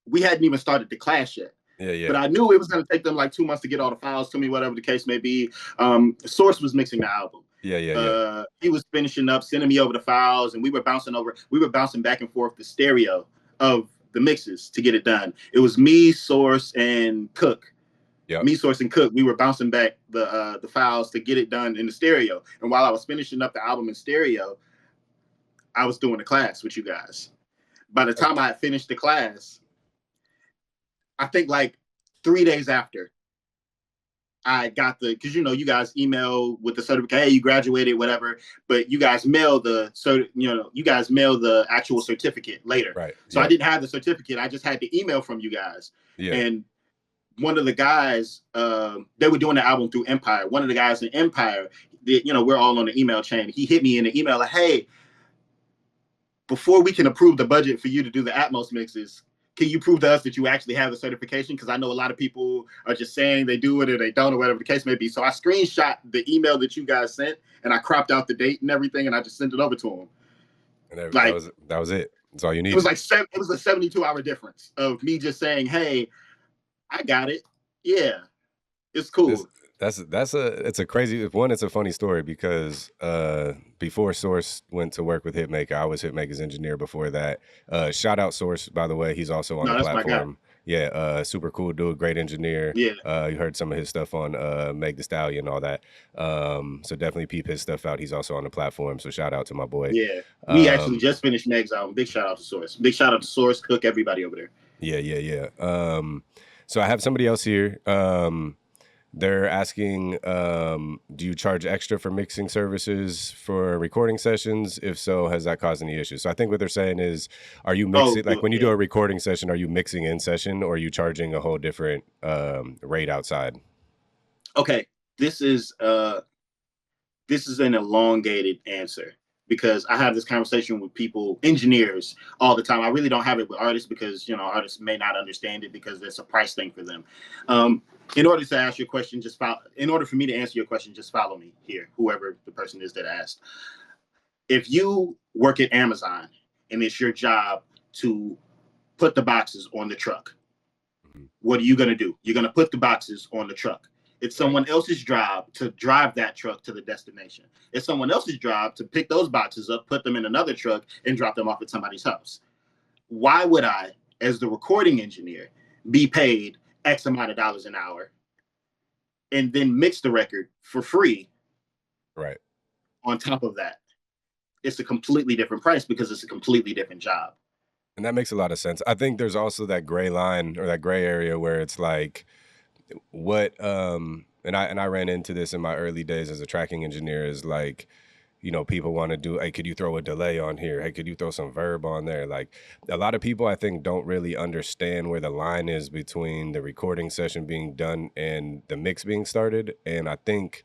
We hadn't even started the class yet. Yeah. But Yeah. I knew it was going to take them like 2 months to get all the files to me, whatever the case may be. Source was mixing the album. Yeah. Yeah. Yeah. He was finishing up, sending me over the files, and we were bouncing back and forth the stereo of the mixes to get it done. It was me, Source, and Cook. Yep. Me, Source, and Cook. We were bouncing back the files to get it done in the stereo. And while I was finishing up the album in stereo, I was doing the class with you guys. By the time I had finished the class, I think like 3 days after, I got because you guys email with the certificate, hey, you graduated, whatever, but you guys mail the actual certificate later. Right. So I Yep. didn't have the certificate. I just had the email from you guys. Yeah. And one of the guys, they were doing the album through Empire. One of the guys in Empire, we're all on the email chain. He hit me in the email like, hey, before we can approve the budget for you to do the Atmos mixes, can you prove to us that you actually have the certification? Because I know a lot of people are just saying they do it or they don't, or whatever the case may be. So I screenshot the email that you guys sent, and I cropped out the date and everything, and I just sent it over to him. And that Like, was it. That's all you it was needed. like it was a 72-hour difference of me just saying, hey, I got it. Yeah, it's This cool. it's a crazy one. It's a funny story because before Source went to work with Hitmaker, I was Hitmaker's engineer before that. Shout out Source, by the way. He's also on No, the that's my guy. platform. Yeah, super cool dude, great engineer. Yeah, You heard some of his stuff on Meg the Stallion, all that. So definitely peep his stuff out. He's also on the platform. So shout out to my boy. yeah. We actually Um, just finished Meg's album. Big shout out to Source. Big shout out to Source, Cook, everybody over there. yeah, yeah, yeah. So I have somebody else here. They're asking, do you charge extra for mixing services for recording sessions? If so, has that caused any issues? So I think what they're saying is, are you Oh, mixing, like when you do yeah. a recording session, are you mixing in session, or are you charging a whole different rate outside? Okay. This is an elongated answer because I have this conversation with people, engineers, all the time. I really don't have it with artists because artists may not understand it because it's a price thing for them. In order to ask your question, in order for me to answer your question, just follow me here, whoever the person is that asked. If you work at Amazon and it's your job to put the boxes on the truck, Mhm. what are you going to do? You're going to put the boxes on the truck. It's Right. someone else's job to drive that truck to the destination. It's someone else's job to pick those boxes up, put them in another truck, and drop them off at somebody's house. Why would I, as the recording engineer, be paid X amount of dollars an hour and then mix the record for free Right. on top of that? It's a completely different price because it's a completely different job. And that makes a lot of sense. I think there's also that gray line or that gray area where it's like what and I ran into this in my early days as a tracking engineer is like, people want to do, hey, could you throw a delay on here? Hey, could you throw some verb on there? Like a lot of people I think don't really understand where the line is between the recording session being done and the mix being started. And I think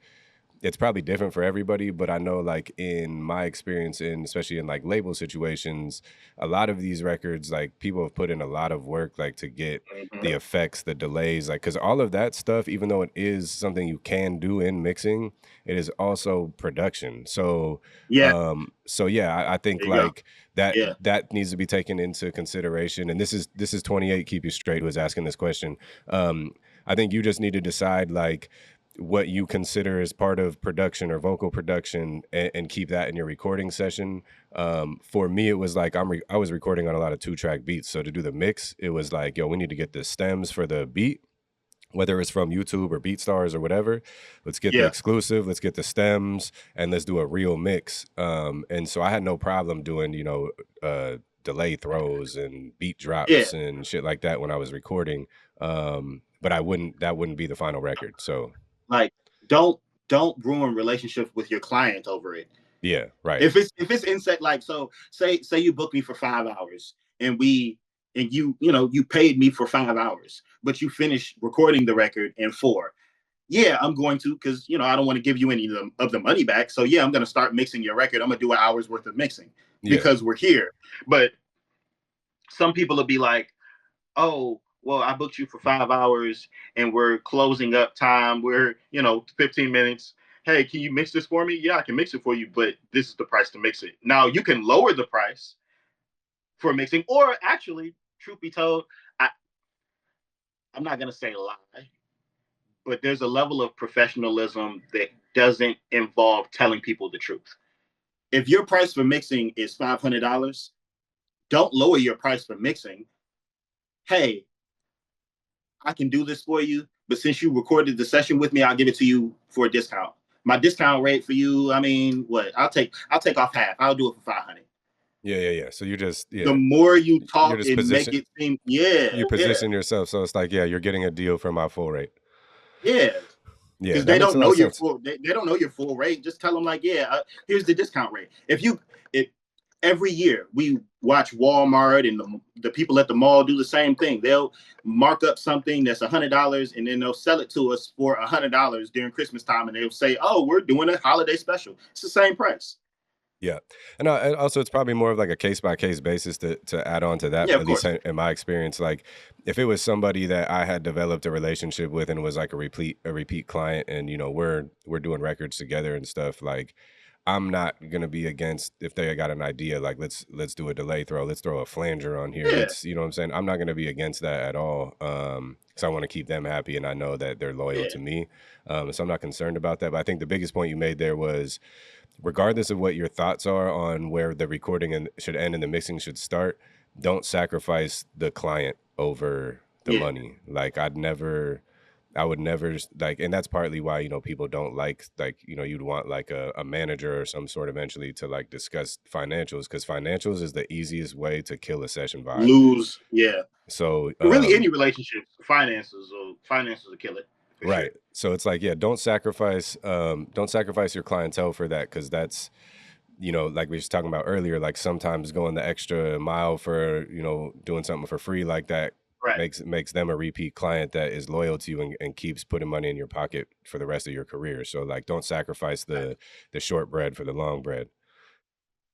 it's probably different for everybody, but I know like in my experience in especially in like label situations, a lot of these records, like people have put in a lot of work like to get the Mhm. effects, the delays, like because all of that stuff, even though it is something you can do in mixing, it is also production. So Yeah, so yeah, I think there you go. like that Yeah, that needs to be taken into consideration. And this is 28 Keep You Straight who is asking this question. I think you just need to decide like what you consider as part of production or vocal production and keep that in your recording session. For me, it was like I was recording on a lot of 2-track beats. So to do the mix, it was like, yo, we need to get the stems for the beat, whether it's from YouTube or BeatStars or whatever. Let's get the yeah, exclusive, let's get the stems, and let's do a real mix. And so I had no problem doing, delay throws and beat yeah. drops and shit like that when I was recording. But that wouldn't be the final record. So Like, don't don't ruin relationships with your client over it. yeah, right. If it's insect, like, so say you book me for 5 hours, and you paid me for 5 hours, but you finished recording the record in 4. Yeah, I'm going to, because I don't want to give you any of the money back. So yeah, I'm going to start mixing your record. I'm going to do an hour's worth of mixing Yeah. because we're here. But some people will be like, oh, well, I booked you for 5 hours and we're closing up time. We're 15 minutes. Hey, can you mix this for me? Yeah, I can mix it for you, but this is the price to mix it. Now you can lower the price for mixing, or actually, truth be told, I, I'm not gonna say lie, but there's a level of professionalism that doesn't involve telling people the truth. If your price for mixing is $500, don't lower your price for mixing. Hey, I can do this for you, but since you recorded the session with me, I'll give it to you for a discount. My discount rate for you, I mean, what? I'll take off half. I'll do it for 500. Yeah, yeah, yeah. So The more you you're talk just and make it seem, yeah, you yeah, position yourself so it's like, yeah, you're getting a deal for my full rate. yeah, Yeah, because that they makes a don't lot know of your sense. full. They don't know your full rate. Just tell them like, yeah, here's the discount rate. It every year we watch Walmart and the people at the mall do the same thing. They'll mark up something that's $100 and then they'll sell it to us for $100 during Christmas time, and they'll say, "Oh, we're doing a holiday special." It's the same price. Yeah, and also it's probably more of like a case by case basis to add on to that. Yeah, At of least course. in my experience, like if it was somebody that I had developed a relationship with and was like a repeat client, and we're doing records together and stuff, like I'm not gonna be against if they got an idea like let's do a delay throw, let's throw a flanger on here, Yeah, let's what I'm saying. I'm not gonna be against that at all, because I want to keep them happy and I know that they're loyal yeah, to me, so I'm not concerned about that. But I think the biggest point you made there was regardless of what your thoughts are on where the recording should end and the mixing should start, don't sacrifice the client over the yeah. money. Like I would never like, and that's partly why, people don't like, you'd want like a manager or some sort eventually to like discuss financials because financials is the easiest way to kill a session vibe. Lose. Yeah. So, Really, any relationship, finances will kill it for right. sure. So it's like, yeah, don't sacrifice your clientele for that because that's, like we was talking about earlier, like sometimes going the extra mile for, doing something for free like that Right. makes them a repeat client that is loyal to you and keeps putting money in your pocket for the rest of your career. So like don't sacrifice the short bread for the long bread.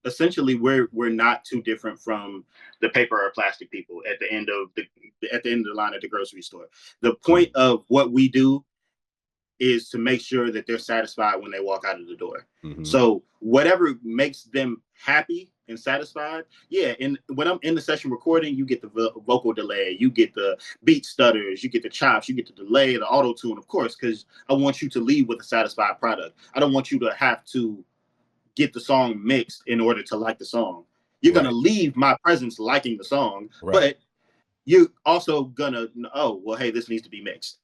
Essentially, we're not too different from the paper or plastic people at the end of the line at the grocery store. The point Mm, of what we do is to make sure that they're satisfied when they walk out of the door. mhm. So whatever makes them happy and satisfied, yeah. And when I'm in the session recording, you get the vocal delay, you get the beat stutters, you get the chops, you get the delay, the auto tune, of course, because I want you to leave with a satisfied product. I don't want you to have to get the song mixed in order to like the song. You're gonna Right. leave my presence liking the song, Right. but you're also gonna, oh well, hey, this needs to be mixed.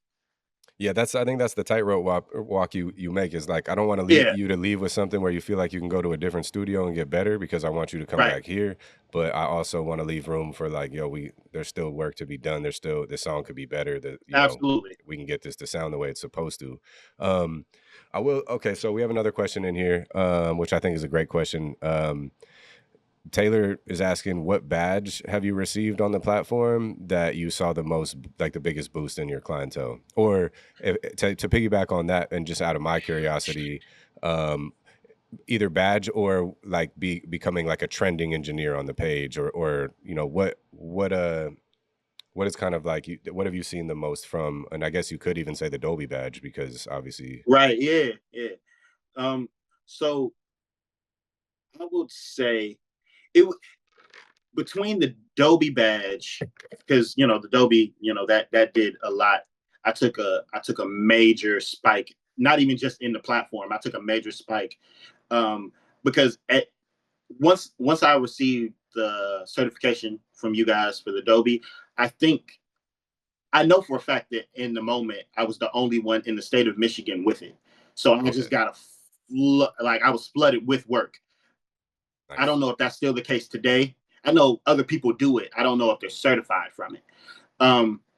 Yeah, I think that's the tightrope walk you make is like I don't want to leave Yeah, you to leave with something where you feel like you can go to a different studio and get better because I want you to come right. back here, but I also want to leave room for like, yo, there's still work to be done. There's still this song could be better. That Absolutely. we can get this to sound the way it's supposed to. Um, I will. Okay, so we have another question in here, which I think is a great question. Taylor is asking, what badge have you received on the platform that you saw the most, like the biggest boost in your clientele? Or to piggyback on that, and just out of my curiosity, um, either badge or like becoming like a trending engineer on the page, or what is kind of like what have you seen the most from? And I guess you could even say the Dolby badge because obviously, Right. Yeah. Yeah. Um, so I would say it between the Dolby badge, because the Dolby, that did a lot. I took a major spike, not even just in the platform. I took a major spike um, because once I received the certification from you guys for the Adobe, I think I know for a fact that in the moment I was the only one in the state of Michigan with it. So I just okay, got like I was flooded with work. I don't nice, know if that's still the case today. I know other people do it. I don't know if they're certified from it.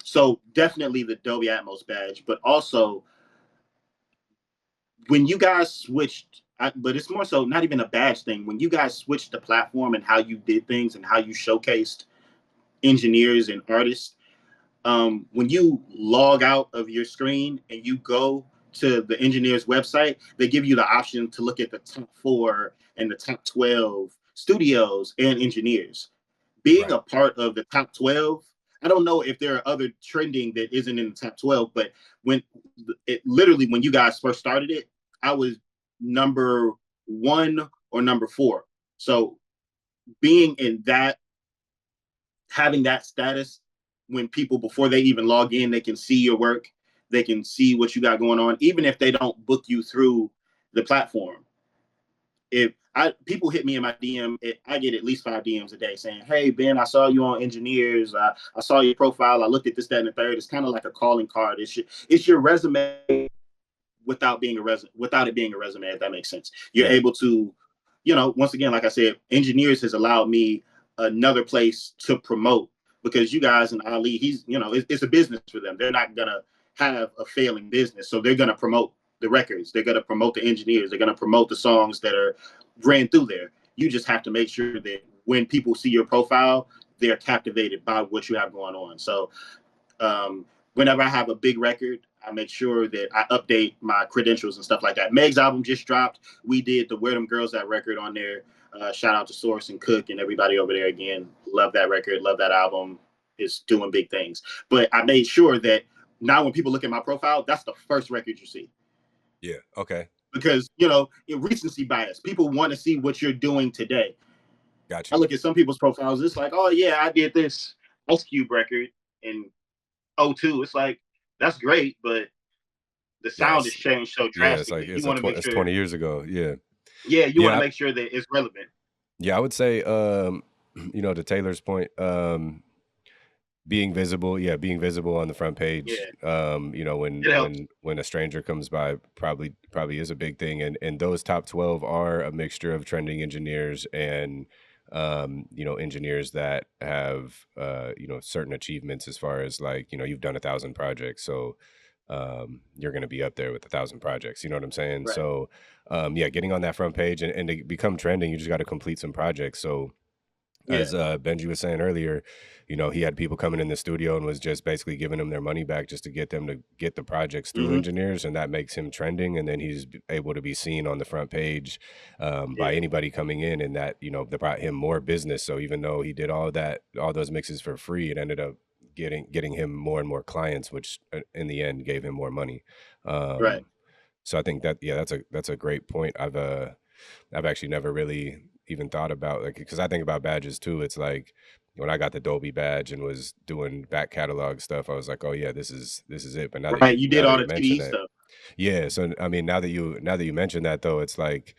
So definitely the Dolby Atmos badge, but also when you guys switched, but it's more so not even a badge thing. When you guys switched the platform and how you did things and how you showcased engineers and artists, when you log out of your screen and you go to the engineers website, they give you the option to look at the top 4 and the top 12 studios and engineers. Being right, a part of the top 12, I don't know if there are other trending that isn't in the top 12, but when when you guys first started it, I was number 1 or number 4. So being in that, having that status, when people, before they even log in, they can see your work, they can see what you got going on, even if they don't book you through the platform. If people hit me in my DM, I get at least 5 DMs a day saying, "Hey Ben, I saw you on EngineEars. I saw your profile. I looked at this, that, and the third." It's kind of like a calling card. It's your resume without it being a resume, if that makes sense. You're yeah, able to, once again, like I said, EngineEars has allowed me another place to promote, because you guys and Ali, it's a business for them. They're not gonna have a failing business, so they're gonna promote the records. They're gonna promote the engineers. They're gonna promote the songs that are ran through there. You just have to make sure that when people see your profile, they're captivated by what you have going on. So whenever I have a big record, I make sure that I update my credentials and stuff like that. Meg's album just dropped. We did the Where Them Girls At record on there. Shout out to Source and Cook and everybody over there again. Love that record. Love that album. It's doing big things. But I made sure that now when people look at my profile, that's the first record you see. yeah, okay, Because, in recency bias, people want to see what you're doing today. got I you. look at some people's profiles, it's like, oh, yeah, I did this Ice Cube record in '02. It's like, that's great, but the sound has Yes, changed so yeah, it's like drastically. You want to make it's sure, 20 years ago. Yeah, yeah, you want to yeah, make sure that it's relevant. yeah. I would say, to Taylor's point, being visible, yeah, being visible on the front page, Yeah, when it helps. a stranger comes by, probably is a big thing, and those top 12 are a mixture of trending engineers and engineers that have certain achievements as far as like you've done 1,000 projects, so you're going to be up there with 1,000 projects. You know what I'm saying? Right. So yeah, getting on that front page and to become trending, you just got to complete some projects. So Yeah. as Benji was saying earlier, he had people coming in the studio and was just basically giving them their money back just to get them to get the projects through Hmm. engineers, and that makes him trending, and then he's able to be seen on the front page by Yeah. anybody coming in, and that that brought him more business. So even though he did all that, all those mixes for free, it ended up getting him more and more clients, which in the end gave him more money. Right. So I think that, yeah, that's a great point. I've actually never really even thought about, like, because I think about badges too. It's like when I got the Dolby badge and was doing back catalog stuff, I was like, oh yeah, this is it. But Right. You did now that all you the mentioned TDE that, stuff. yeah. So I mean, now that you mentioned that though, it's like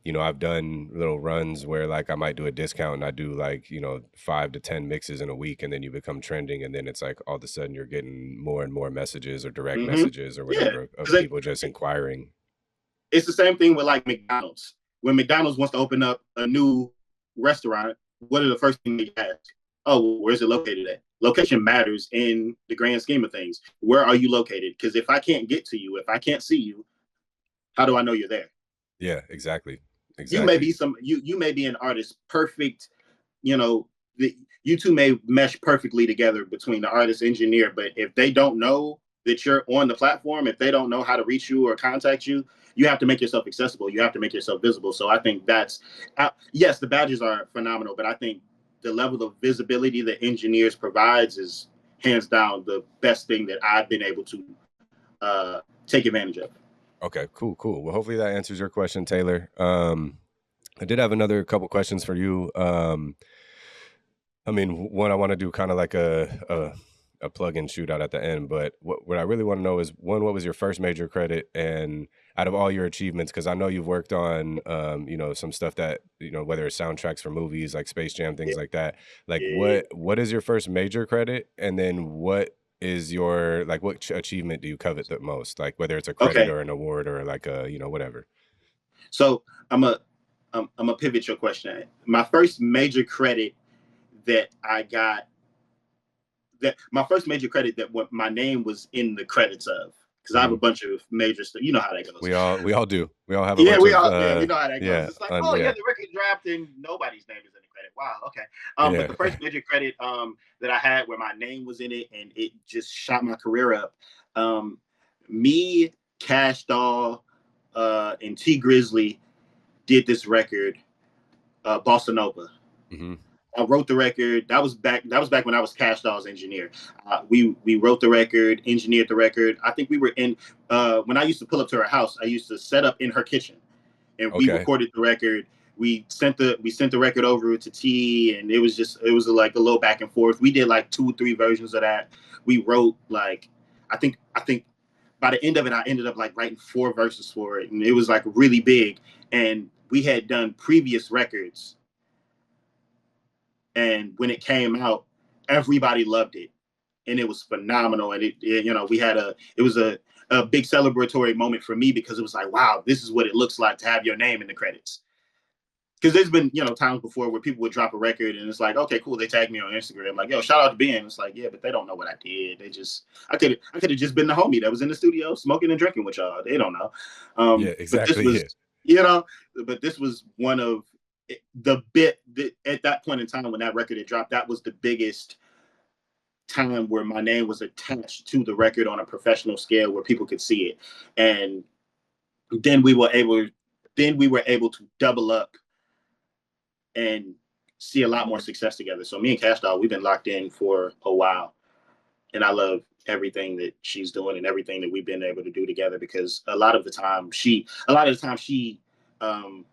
you know, I've done little runs where like I might do a discount and I do like, you know, 5 to 10 mixes in a week, and then you become trending, and then it's like all of a sudden you're getting more and more messages or direct Hmm. messages or Yeah, whatever of because people just inquiring. it's the same thing with like McDonald's. When McDonald's wants to open up a new restaurant, what are the first things they ask? Oh, where's it located at? Location matters in the grand scheme of things. Where are you located? Because if I can't get to you, if I can't see you, how do I know you're there? Yeah, exactly. You may Exactly. be you may be an artist, perfect, you know, you two may mesh perfectly together between the artist engineer, but if they don't know that you're on the platform, if they don't know how to reach you or contact you, you have to make yourself accessible, you have to make yourself visible. So I think that's yes, the badges are phenomenal, but I think the level of visibility that engineers provides is hands down the best thing that I've been able to take advantage of. Okay, cool, cool. Well, hopefully that answers your question, Taylor. I did have another couple questions for you. I mean, one, I want to do kind of like a plug-in shootout at the end, but what I really want to know is, one, what was your first major credit, and out of all your achievements, because I know you've worked on you know, some stuff that, you know, whether it's soundtracks for movies like Space Jam, things Yeah, like that. Like, yeah. what is your first major credit, and then what is your, like, what achievement do you covet the most? Like, whether it's a credit Okay, or an award or like a, you know, whatever. so I'm gonna pivot your question. My first major credit that I got that my first major credit that what my name was in the credits of, because I have a Mhm. bunch of major stuff. You know how that goes. We all do. We all have a Yeah, bunch we of all yeah, you know how that goes. yeah, It's like, oh yeah, yeah, the record dropped and nobody's name is in the credit. Wow, okay. But yeah. the first major credit that I had where my name was in it and it just shot my career up. Um, me, Cash Doll, and T Grizzly did this record, Bossa Nova. Mhm. I wrote the record. That was back when I was Cash Doll's engineer. We wrote the record, engineered the record. I think we were in when I used to pull up to her house. I used to set up in her kitchen, and we Okay. recorded the record. We sent the record over to T, and it was like a little back and forth. We did like 2 or 3 versions of that. We wrote like I think by the end of it, I ended up like writing 4 verses for it, and it was like really big. And we had done previous records, and when it came out, everybody loved it, and it was phenomenal. And you know, we had it was a big celebratory moment for me because it was like, wow, this is what it looks like to have your name in the credits. Because there's been, you know, times before where people would drop a record and it's like, okay, cool, they tag me on Instagram, like, yo, shout out to Ben. It's like, yeah, but they don't know what I did. They just, I could have just been the homie that was in the studio smoking and drinking with y'all. They don't know. Yeah, But this exactly. was, Yeah. you know, but this was one of the bit that, at that point in time when that record had dropped, that was the biggest time where my name was attached to the record on a professional scale where people could see it. And then we were able, then we were able to double up and see a lot more success together. So me and Cash Doll, we've been locked in for a while, and I love everything that she's doing and everything that we've been able to do together because a lot of the time she um,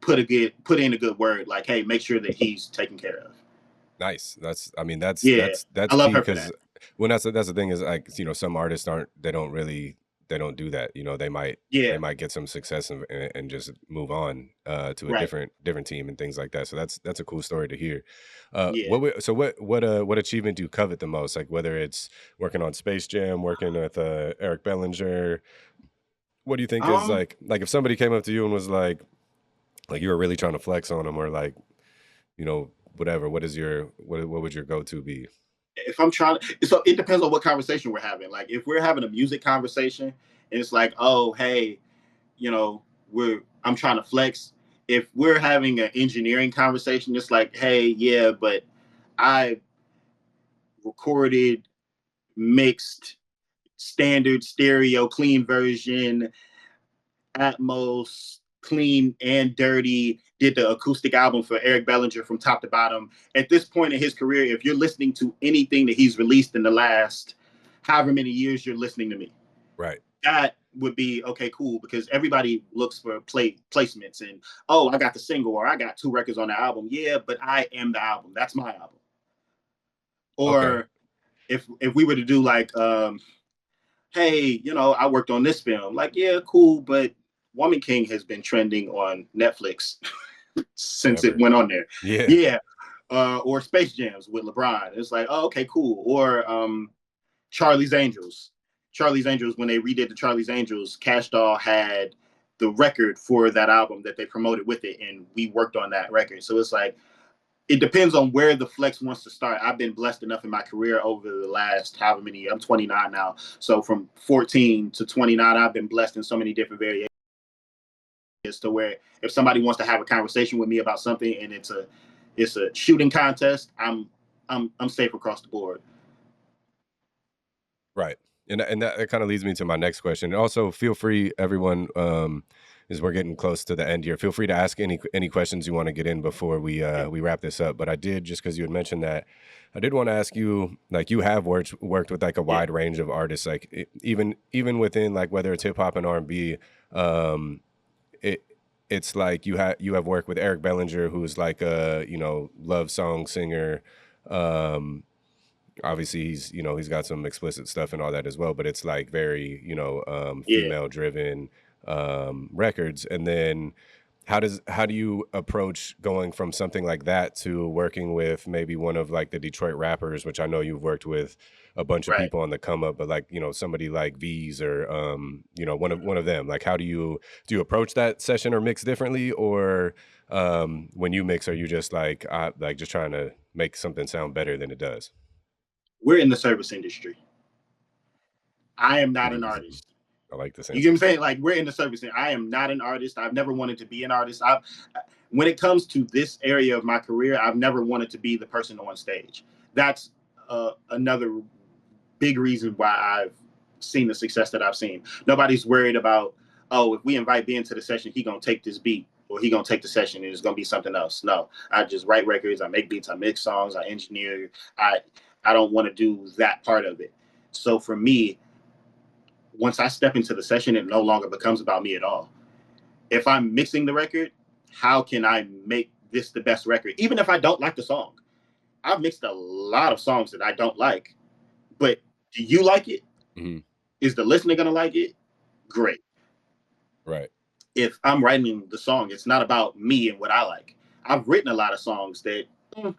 put in a good word, like, hey, make sure that he's taken care of. Nice. I mean, Yeah, that's I love key, her for because that. when that's the thing is, like, you know, some artists aren't, they don't really, they don't do that. You know, they Yeah, might get some success and just move on to a right. different team and things like that. So that's a cool story to hear. Yeah. So what achievement do you covet the most? Like, whether it's working on Space Jam, working with Eric Bellinger, what do you think is Um, like if somebody came up to you and was like you were really trying to flex on them, or like, you know, whatever, what would your go-to be? if I'm trying to, so it depends on what conversation we're having. Like if we're having a music conversation and it's like, oh, hey, you know, I'm trying to flex. If we're having an engineering conversation, it's like, hey, yeah, but I recorded, mixed, standard stereo, clean version, Atmos, clean and dirty, did the acoustic album for Eric Bellinger from top to bottom. At this point in his career, if you're listening to anything that he's released in the last however many years, you're listening to me. Right. That would be okay, cool, because everybody looks for placements and oh, I got the single or I got 2 records on the album. Yeah, but I am the album. That's my album. Okay. Or if we were to do like, hey, you know, I worked on this film. Like, yeah, cool, but Woman King has been trending on Netflix since it Forever. went on there. Yeah. Yeah. Or Space Jams with LeBron. It's like, oh, okay, cool. Or Charlie's Angels. Charlie's Angels, when they redid the Charlie's Angels, Cash Doll had the record for that album that they promoted with it, and we worked on that record. So it's like, it depends on where the flex wants to start. I've been blessed enough in my career over the last however many, I'm 29 now. So from 14 to 29, I've been blessed in so many different variations to where if somebody wants to have a conversation with me about something and it's a shooting contest, I'm safe across the board. Right. And that kind of leads me to my next question. And also, feel free, everyone, as we're getting close to the end here, feel free to ask any questions you want to get in before we wrap this up. But I did, just because you had mentioned that, I did want to ask you, like, you have worked with like a wide range of artists, like even within like whether it's hip hop and R&B, it's like you have worked with Eric Bellinger, who's like a love song singer. Obviously he's got some explicit stuff and all that as well, but it's like very Yeah. female driven records. And then how do you approach going from something like that to working with maybe one of like the Detroit rappers, which I know you've worked with a bunch of Right. people on the come up, but like somebody like V's or one of them, like how do you approach that session or mix differently, or when you mix, are you just like just trying to make something sound better than it does? We're in the service industry. I am not an Mhm. artist. I like this You get what I'm answer. saying? Like, we're in the service industry. I am not an artist. I've never wanted to be an artist. When it comes to this area of my career, I've never wanted to be the person on stage. That's another big reason why I've seen the success that I've seen. Nobody's worried about, oh, if we invite Ben to the session, he gonna take this beat or he gonna take the session and it's gonna be something else. No, I just write records, I make beats, I mix songs, I engineer. I I don't want to do that part of it. So for me, once I step into the session, it no longer becomes about me at all. If I'm mixing the record, how can I make this the best record? Even if I don't like the song. I've mixed a lot of songs that I don't like, but do you like it? Hmm. Is the listener gonna like it? Great. Right. If I'm writing the song, it's not about me and what I like. I've written a lot of songs that mm,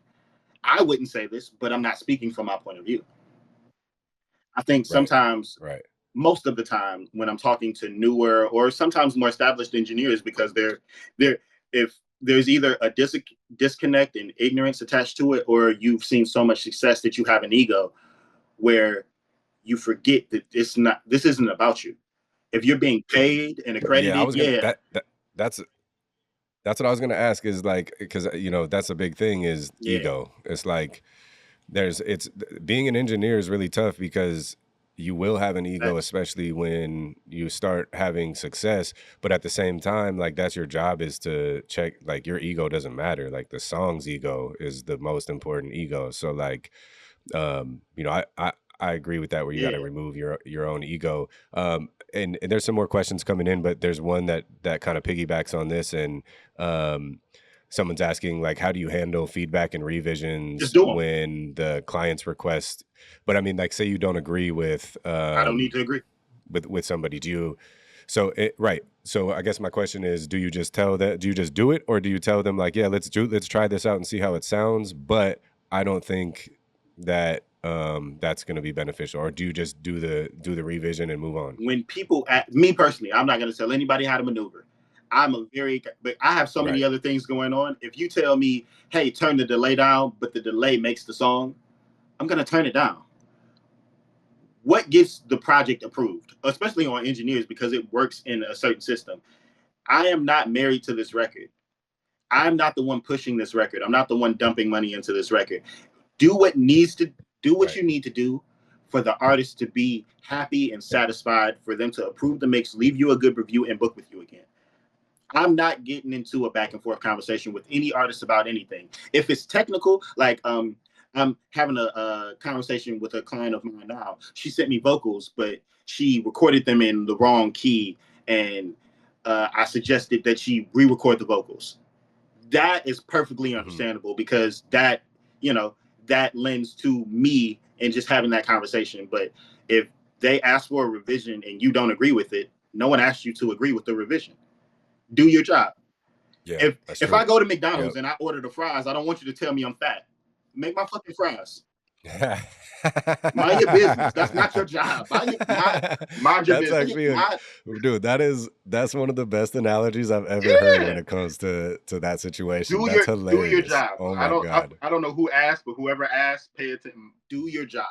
I wouldn't say this, but I'm not speaking from my point of view. I think Right. sometimes, Right. most of the time, when I'm talking to newer or sometimes more established engineers, because they're if there's either a disconnect and ignorance attached to it, or you've seen so much success that you have an ego where you forget that this isn't about you. If you're being paid and Yeah, I accredited, was gonna yeah, that's what I was gonna ask, is like, because that's a big thing, is yeah, ego. It's like being an engineer is really tough because you will have an ego, facts. especially when you start having success. But at the same time, like, that's your job, is to check, like, your ego doesn't matter. Like, the song's ego is the most important ego. So like, I agree with that, where you got to Yeah, remove your own ego. And there's some more questions coming in, but there's one that kind of piggybacks on this. And um someone's asking, like, how do you handle feedback and just revisions do them. when the client's request, but I mean, like, say you don't agree I don't need to agree. with somebody, do you, right, so I guess my question is, do you just do it, or do you tell them, like, yeah, let's try this out and see how it sounds, but I don't think that that's going to be beneficial, or do you just do the revision and move on? When people, me personally, I'm not going to tell anybody how to maneuver. But I have so many Right. other things going on. If you tell me, hey, turn the delay down, but the delay makes the song, I'm going to turn it down. What gets the project approved, especially on EngineEars, because it works in a certain system. I am not married to this record. I'm not the one pushing this record. I'm not the one dumping money into this record. Do what needs to do what Right. you need to do for the artist to be happy and satisfied, for them to approve the mix, leave you a good review, and book with you again. I'm not getting into a back and forth conversation with any artist about anything. If it's technical, like I'm having a conversation with a client of mine now. She sent me vocals, but she recorded them in the wrong key, and I suggested that she re-record the vocals. That is perfectly Hmm. understandable, because you know that lends to me and just having that conversation. But if they ask for a revision and you don't agree with it, No one asked you to agree with the revision. Do your job. Yeah, If that's if I true. go to McDonald's Yep. and I order the fries, I don't want you to tell me I'm fat. Make my fucking fries. Mind your business. That's not your job. Mind your That's business. actually a Mind, dude, that's one of the best analogies I've ever heard when yeah. it comes to that situation. Do That's your hilarious. job. Oh my God. I don't know who asked, but whoever asked, pay attention. Do your job.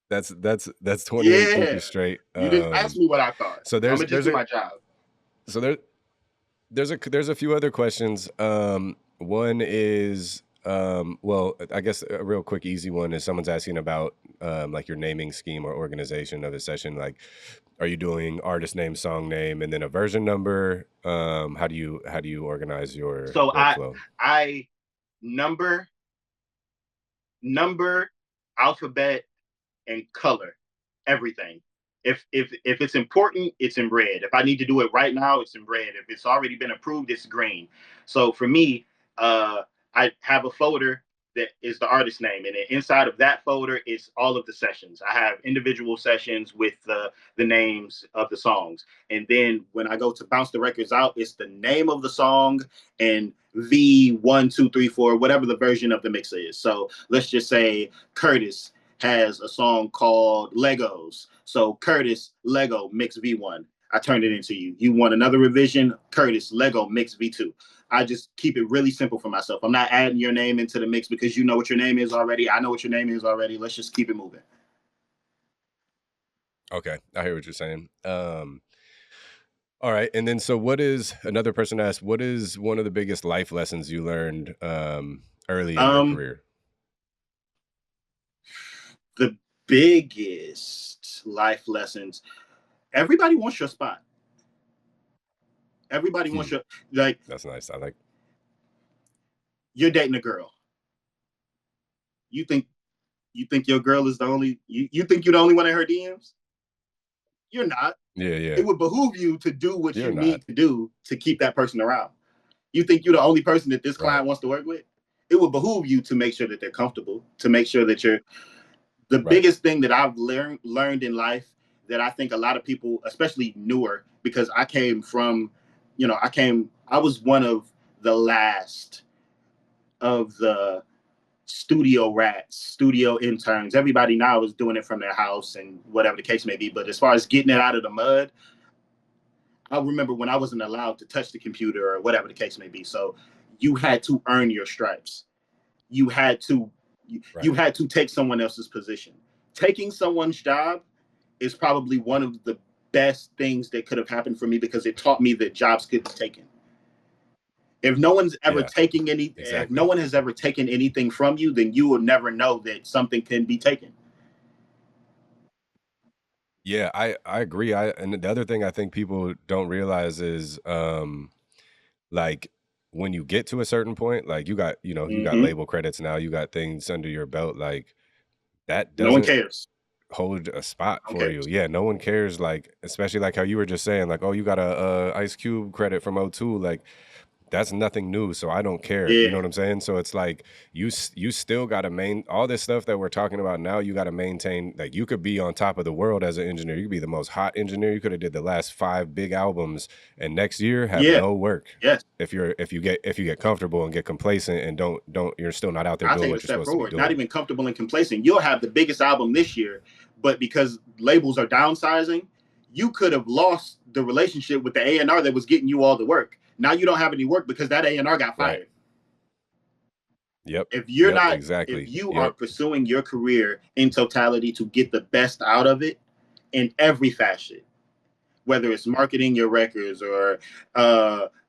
That's 28 Yeah. Dookie straight. You didn't ask me what I thought. So I'm gonna just do my job. so there's a few other questions. One is well, I guess a real quick easy one is someone's asking about like your naming scheme or organization of a session. Like, are you doing artist name, song name, and then a version number? How do you organize your So workflow? I number number alphabet and color everything. If it's important, it's in red. If I need to do it right now, it's in red. If it's already been approved, it's green. So for me, I have a folder that is the artist name, and then inside of that folder is all of the sessions. I have individual sessions with the names of the songs, and then when I go to bounce the records out, it's the name of the song and V1234, whatever the version of the mix is. So let's just say Curtis has a song called Legos. So Curtis Lego Mix V1. I turned it into you. You want another revision? Curtis Lego Mix V2. I just keep it really simple for myself. I'm not adding your name into the mix because you know what your name is already. I know what your name is already. Let's just keep it moving. Okay, I hear what you're saying. All right, and then so what is another person asked? What is one of the biggest life lessons you learned early in your Um, career? the biggest life lessons. Everybody wants your spot. Everybody Hmm, wants your like. that's nice. I like. You're dating a girl. You think your girl is the only you think you're the only one in her DMs? You're not. Yeah, It yeah. would behoove you to do what You're you not. need to do to keep that person around. You think you're the only person that this Right. client wants to work with? It would behoove you to make sure that they're comfortable, to make sure that you're the Right. biggest thing that I've learned in life that I think a lot of people, especially newer, because I came from, I was one of the last of the studio rats, studio interns. Everybody now is doing it from their house and whatever the case may be. But as far as getting it out of the mud, I remember when I wasn't allowed to touch the computer or whatever the case may be. So you had to earn your stripes. You had to you Right. had to take someone else's position. Taking someone's job is probably one of the best things that could have happened for me because it taught me that jobs could be taken. If no one's ever Yeah, taking any if no exactly. one has ever taken anything from you, then you will never know that something can be taken. Yeah, I agree. And the other thing I think people don't realize is like when you get to a certain point, like you got Mm-hmm. label credits now, you got things under your belt, like that No one doesn't cares. hold a spot No one for you. cares. Yeah, no one cares, like especially like how you were just saying, like, oh, you got a Ice Cube credit from O2, like that's nothing new, so I don't care. You know Yeah. what I'm saying? So it's like you still got to all this stuff that we're talking about now. You got to maintain. Like you could be on top of the world as an engineer. You could be the most hot engineer. You could have did the last 5 big albums, and next year have Yeah. no work. Yes. If you get comfortable and get complacent and don't you're still not out there I'll doing take it a what you're step supposed to be forward. Not doing. even comfortable and complacent. You'll have the biggest album this year, but because labels are downsizing, you could have lost the relationship with the A&R that was getting you all the work. Now you don't have any work because that A&R got Right. fired. Yep. If you're Yep. not, if Exactly. you are Yep. pursuing your career in totality to get the best out of it in every fashion, whether it's marketing your records or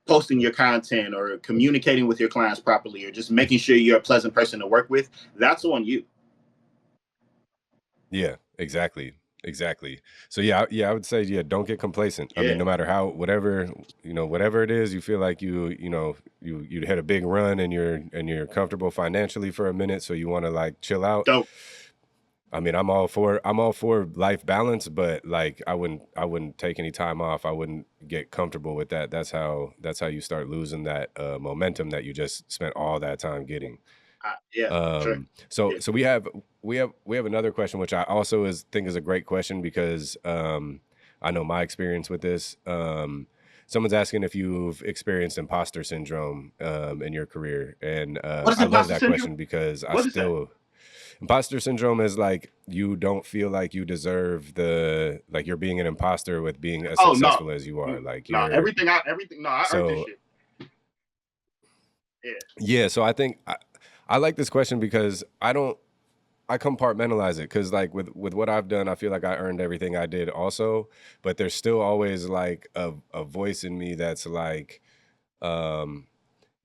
posting your content or communicating with your clients properly or just making sure you're a pleasant person to work with, that's on you. Yeah, exactly. Exactly. So yeah, I would say yeah, don't get complacent. I mean, Yeah. no matter how whatever it is, you feel like you hit a big run and you're comfortable financially for a minute, so you want to like chill out. Dope. I mean, I'm all for life balance, but like I wouldn't take any time off. I wouldn't get comfortable with that. That's how you start losing that momentum that you just spent all that time getting. Yeah, sure. So Yeah. we have another question, which I also think is a great question because I know my experience with this. Someone's asking if you've experienced imposter syndrome in your career, and What is I love imposter that syndrome? question because What is that? imposter syndrome is like you don't feel like you deserve like you're being an imposter with being as Oh no, successful as you are. Like no, you're everything. No, I earned this so shit. Yeah, yeah. So I think I like this question because I compartmentalize it because like with what I've done, I feel like I earned everything I did also, but there's still always like a voice in me that's like, um,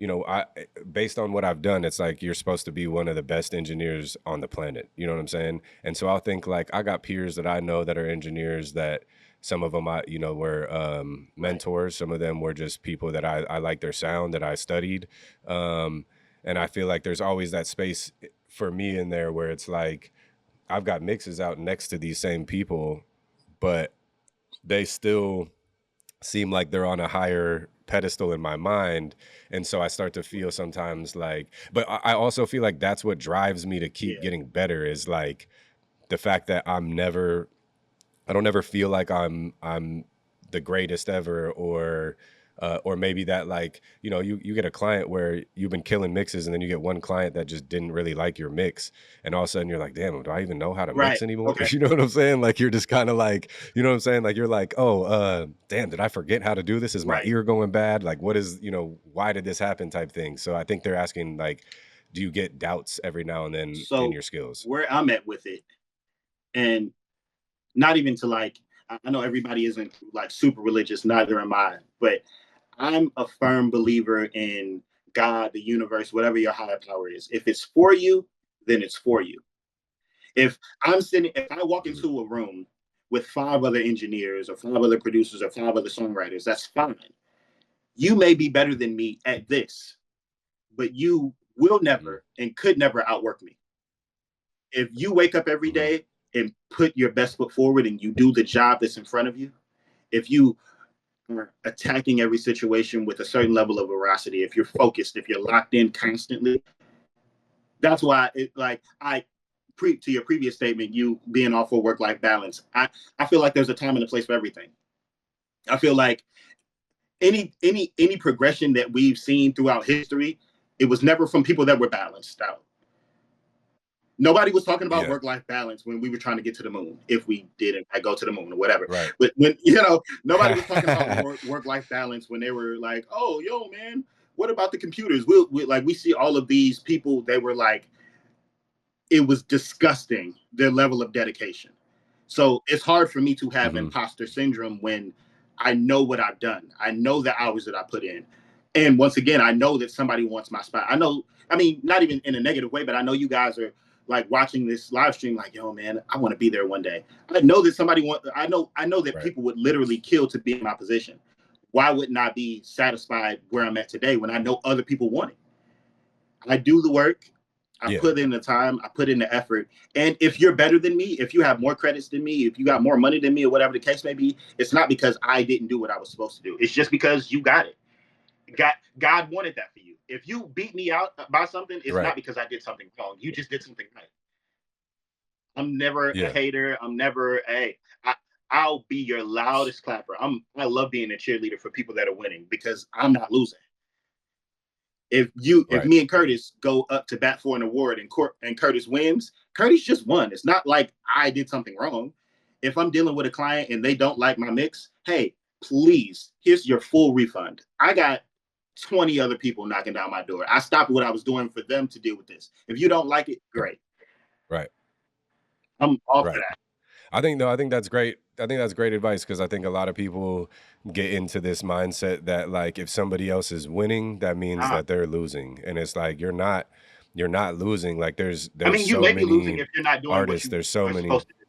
I based on what I've done, it's like you're supposed to be one of the best engineers on the planet. You know what I'm saying? And so I'll think like I got peers that I know that are engineers that some of them were right. mentors. Some of them were just people that I like their sound that I studied. Um, and I feel like there's always that space for me in there where it's like I've got mixes out next to these same people, but they still seem like they're on a higher pedestal in my mind. And so I start to feel sometimes like, but I also feel like that's what drives me to keep Yeah, getting better is like the fact that I don't ever feel like I'm the greatest ever, or maybe that like you get a client where you've been killing mixes and then you get one client that just didn't really like your mix, and all of a sudden you're like, damn, do I even know how to right. mix anymore? Okay, You know what I'm saying? Like you're just kind of like, you know what I'm saying? Like you're like, oh, damn, did I forget how to do this? Is my right. ear going bad? Like what is why did this happen? Type thing. So I think they're asking like, do you get doubts every now and then in So your skills? where I'm at with it, and not even to like, I know everybody isn't like super religious, neither am I, but I'm a firm believer in God, the universe, whatever your higher power is. If it's for you, then it's for you. If I walk Mhm. into a room with five other engineers or five other producers or five other songwriters, that's fine. You may be better than me at this, but you will Mhm. never and could never outwork me. If you wake up every Mhm. day and put your best foot forward and you do the job that's in front of you, if you are attacking every situation with a certain level of veracity, if you're focused, if you're locked in constantly, that's why to your previous statement, you being all for work life balance. I feel like there's a time and a place for everything. I feel like any progression that we've seen throughout history, it was never from people that were balanced out. Nobody was talking about Yeah. work life balance when we were trying to get to the moon. If we didn't, I go to the moon or whatever. Right. But nobody was talking about work life balance when they were like, "Oh, yo, man, what about the computers?" We see all of these people. They were like, it was disgusting their level of dedication. So it's hard for me to have Mhm. imposter syndrome when I know what I've done. I know the hours that I put in. And once again, I know that somebody wants my spot. I mean, not even in a negative way, but I know you guys are like watching this live stream, like, yo, man, I want to be there one day. I know that I know that Right. people would literally kill to be in my position. Why wouldn't I be satisfied where I'm at today when I know other people want it? I do the work. I Yeah. put in the time, I put in the effort. And if you're better than me, if you have more credits than me, if you got more money than me, or whatever the case may be, it's not because I didn't do what I was supposed to do. It's just because you got it. God wanted that for you. If you beat me out by something, it's Right. not because I did something wrong. You just did something right. I'm never a Yeah. hater. I'm never a. I, I'll be your loudest clapper. I love being a cheerleader for people that are winning because I'm not losing. If Right. me and Curtis go up to bat for an award and Curtis wins, Curtis just won. It's not like I did something wrong. If I'm dealing with a client and they don't like my mix, hey, please, here's your full refund. I got 20 other people knocking down my door. I stopped what I was doing for them to deal with this. If you don't like it, great. Right. I'm all for Right. that. I think that's great. I think that's great advice because I think a lot of people get into this mindset that like if somebody else is winning, that means Uh, that they're losing. And it's like you're not losing. Like I there's mean, you so may be losing many if you're not doing what artists, you there's so are many. supposed to do.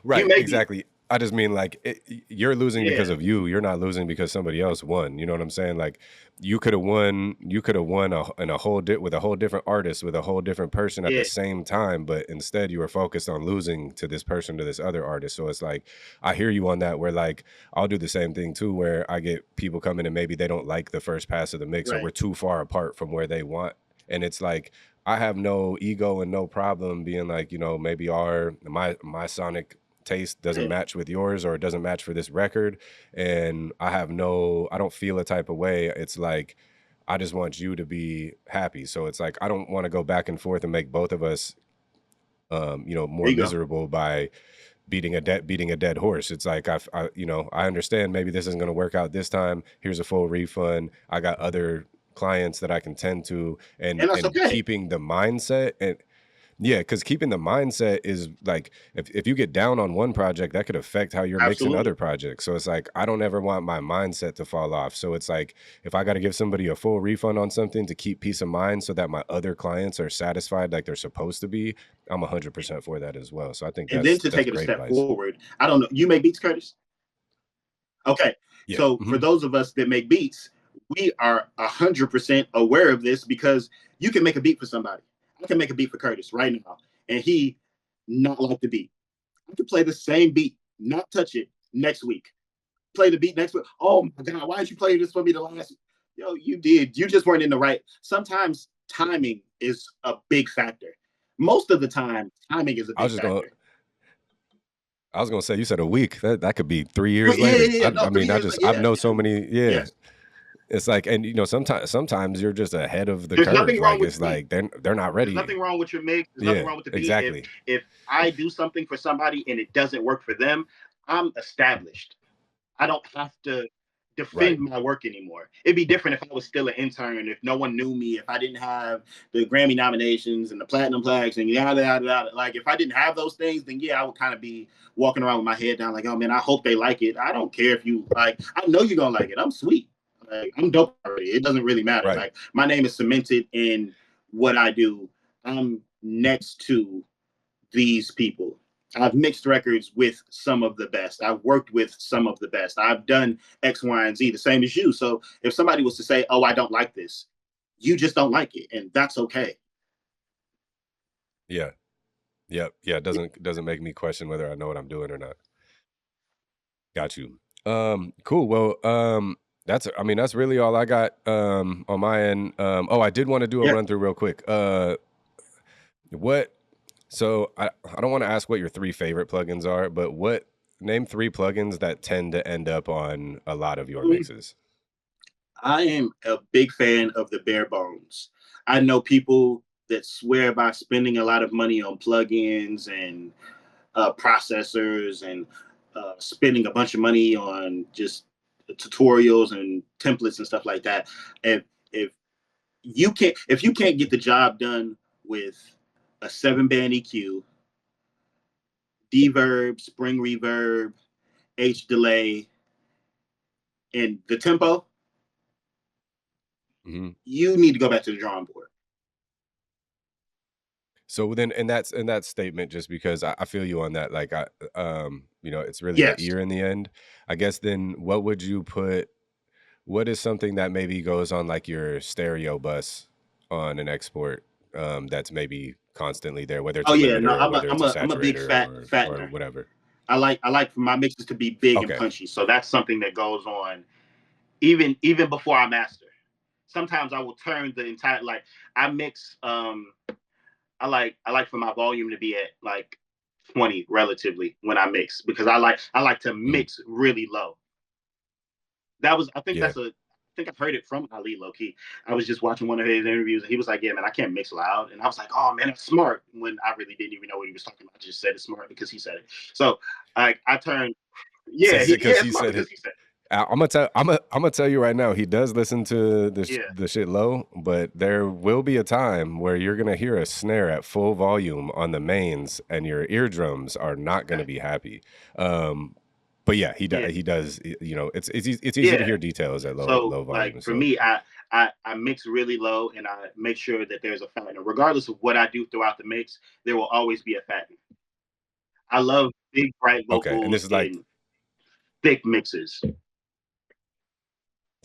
You Right, may be, exactly. I just mean like you're losing because yeah, of you. You're not losing because somebody else won. You know what I'm saying? Like you could have won. You could have won in a with a whole different artist with a whole different person at the yeah, same time. But instead, you were focused on losing to this person to this other artist. So it's like I hear you on that. Where like I'll do the same thing too. Where I get people coming and maybe they don't like the first pass of the mix or right, we're too far apart from where they want. And it's like I have no ego and no problem being like maybe my sonic taste doesn't Yeah. match with yours, or it doesn't match for this record, and I don't feel a type of way. It's like I just want you to be happy. So it's like I don't want to go back and forth and make both of us There more you go. miserable by beating a dead horse. It's like I understand maybe this isn't going to work out this time. Here's a full refund. I got other clients that I can tend to, And that's and okay. keeping the mindset. And yeah, because keeping the mindset is like if you get down on one project, that could affect how you're mixing Absolutely. other projects. So it's like I don't ever want my mindset to fall off. So it's like if I got to give somebody a full refund on something to keep peace of mind so that my other clients are satisfied like they're supposed to be, I'm 100% for that as well. So I think And then to that's take it a great step advice. forward, I don't know. You make beats, Curtis? Okay. Yeah. So for Hmm. those of us that make beats, we are 100% aware of this because you can make a beat for somebody. I can make a beat for Curtis right now, and he not like the beat. I can play the same beat, not touch it next week. Play the beat next week. Oh my God, why did you play this for me the last week? Yo, you did. You just weren't in the right. Sometimes timing is a big factor. Most of the time, timing is a I was big just gonna factor. I was gonna say you said a week. That could be 3 years Yeah, later. yeah, yeah. No, I mean, 3 years. I've Yeah, know so many. Yeah, yes. it's like, and sometimes you're just ahead of the There's curve. nothing wrong Like with it's your beat. like they're not There's ready. nothing wrong with your mix. There's nothing Yeah, wrong with the beat. If exactly. if I do something for somebody and it doesn't work for them, I'm established. I don't have to Right. defend my work anymore. It'd be different if I was still an intern, if no one knew me, if I didn't have the Grammy nominations and the platinum plaques and yada yada yada. Like if I didn't have those things, then yeah, I would kind of be walking around with my head down, like, oh man, I hope they like it. I don't care if you like. I know you're gonna like it. I'm sweet. Like I'm dope already. It doesn't really matter. Right. Like my name is cemented in what I do. I'm next to these people. I've mixed records with some of the best. I've worked with some of the best. I've done X, Y, and Z, the same as you. So if somebody was to say, "Oh, I don't like this," you just don't like it, and that's okay. Yeah. Yep. Yeah. It doesn't make me question whether I know what I'm doing or not. Got you. Cool. Well, I mean, that's really all I got on my end. Oh, I did want to do a Yeah. run through real quick. What So I don't want to ask what your three favorite plugins are, but name three plugins that tend to end up on a lot of your mixes. I am a big fan of the bare bones. I know people that swear by spending a lot of money on plugins and processors and spending a bunch of money on just tutorials and templates and stuff like that. If if you can't get the job done with a 7-band EQ, reverb, spring reverb, H delay, and the tempo, Hmm. you need to go back to the drawing board. So then, and that statement, just because I feel you on that, like it's really the Yes. ear in the end. I guess then, what would you put? What is something that maybe goes on like your stereo bus on an export that's maybe constantly there, whether it's Oh a yeah, no, limiter or whether it's a I'm a big saturator or fattener. whatever. I like for my mixes to be big and Okay. punchy. So that's something that goes on even before I master. Sometimes I will turn the entire like I mix I like for my volume to be at like 20 relatively when I mix because I like to Mhm. mix really low. That was I think Yeah. that's a I think I've heard it from Ali low key. I was just watching one of his interviews and he was like, "Yeah, man, I can't mix loud." And I was like, "Oh man, that's smart." When I really didn't even know what he was talking about. I just said it's smart because he said it. So I turned, yeah, Because it's he smart said because it. he said I'm gonna tell you right now. He does listen to it. Yeah, the shit low, but there will be a time where you're gonna hear a snare at full volume on the mains, and your eardrums are not gonna okay, be happy. Um, but yeah, yeah, he does. It's easy to yeah. hear details at So low like volume. for So me, I mix really low and I make sure that there's a fattener. Regardless of what I do throughout the mix, there will always be a fattener. I love big bright okay, and this vocals is like in thick mixes.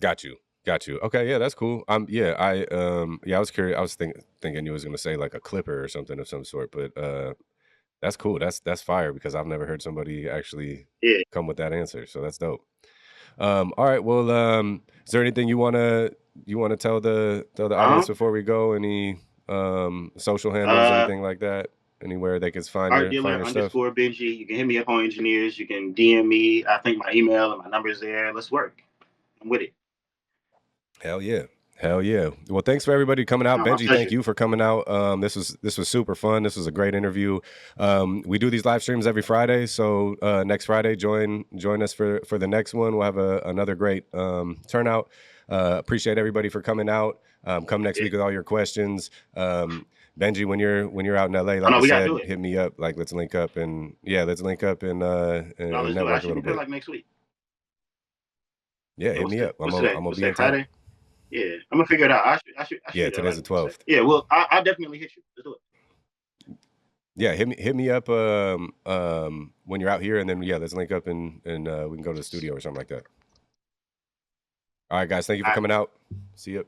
got you. Got you. Okay, yeah, that's cool. I was curious. I was thinking you was gonna say like a clipper or something of some sort, but that's cool. That's fire because I've never heard somebody actually Yeah. come with that answer. So that's dope. All right. Well, is there anything you wanna tell the audience Um. before we go? Any social handles, Uh. anything like that? anywhere they can find Art your dealer stuff? underscore Benji. You can hit me up on EngineEars. You can DM me. I think my email and my number is there. Let's work. I'm with it. Hell yeah. Hell yeah. Well, thanks for everybody coming out. No, my Benji, thank pleasure. you for coming out. This was super fun. This was a great interview. We do these live streams every Friday. So next Friday, join us for the next one. We'll have another great turnout. Appreciate everybody for coming out. Come next Yeah. week with all your questions. Benji, when you're out in LA, Oh like no, I we gotta said, do it. hit me up. Like let's link up and No, let's do it. I network a should little be good bit. like next week. Yeah, Yeah, hit me up. what's today? I'm gonna What's be today? in town. Friday? Yeah, I'm gonna figure it out. I should Yeah, be there today's like the Wednesday. 12th. Yeah, well, I'll definitely hit you. Let's do it. Yeah, hit me up when you're out here, and then yeah, let's link up and we can go to the studio or something like that. All right, guys, thank you for All right. coming out. See you.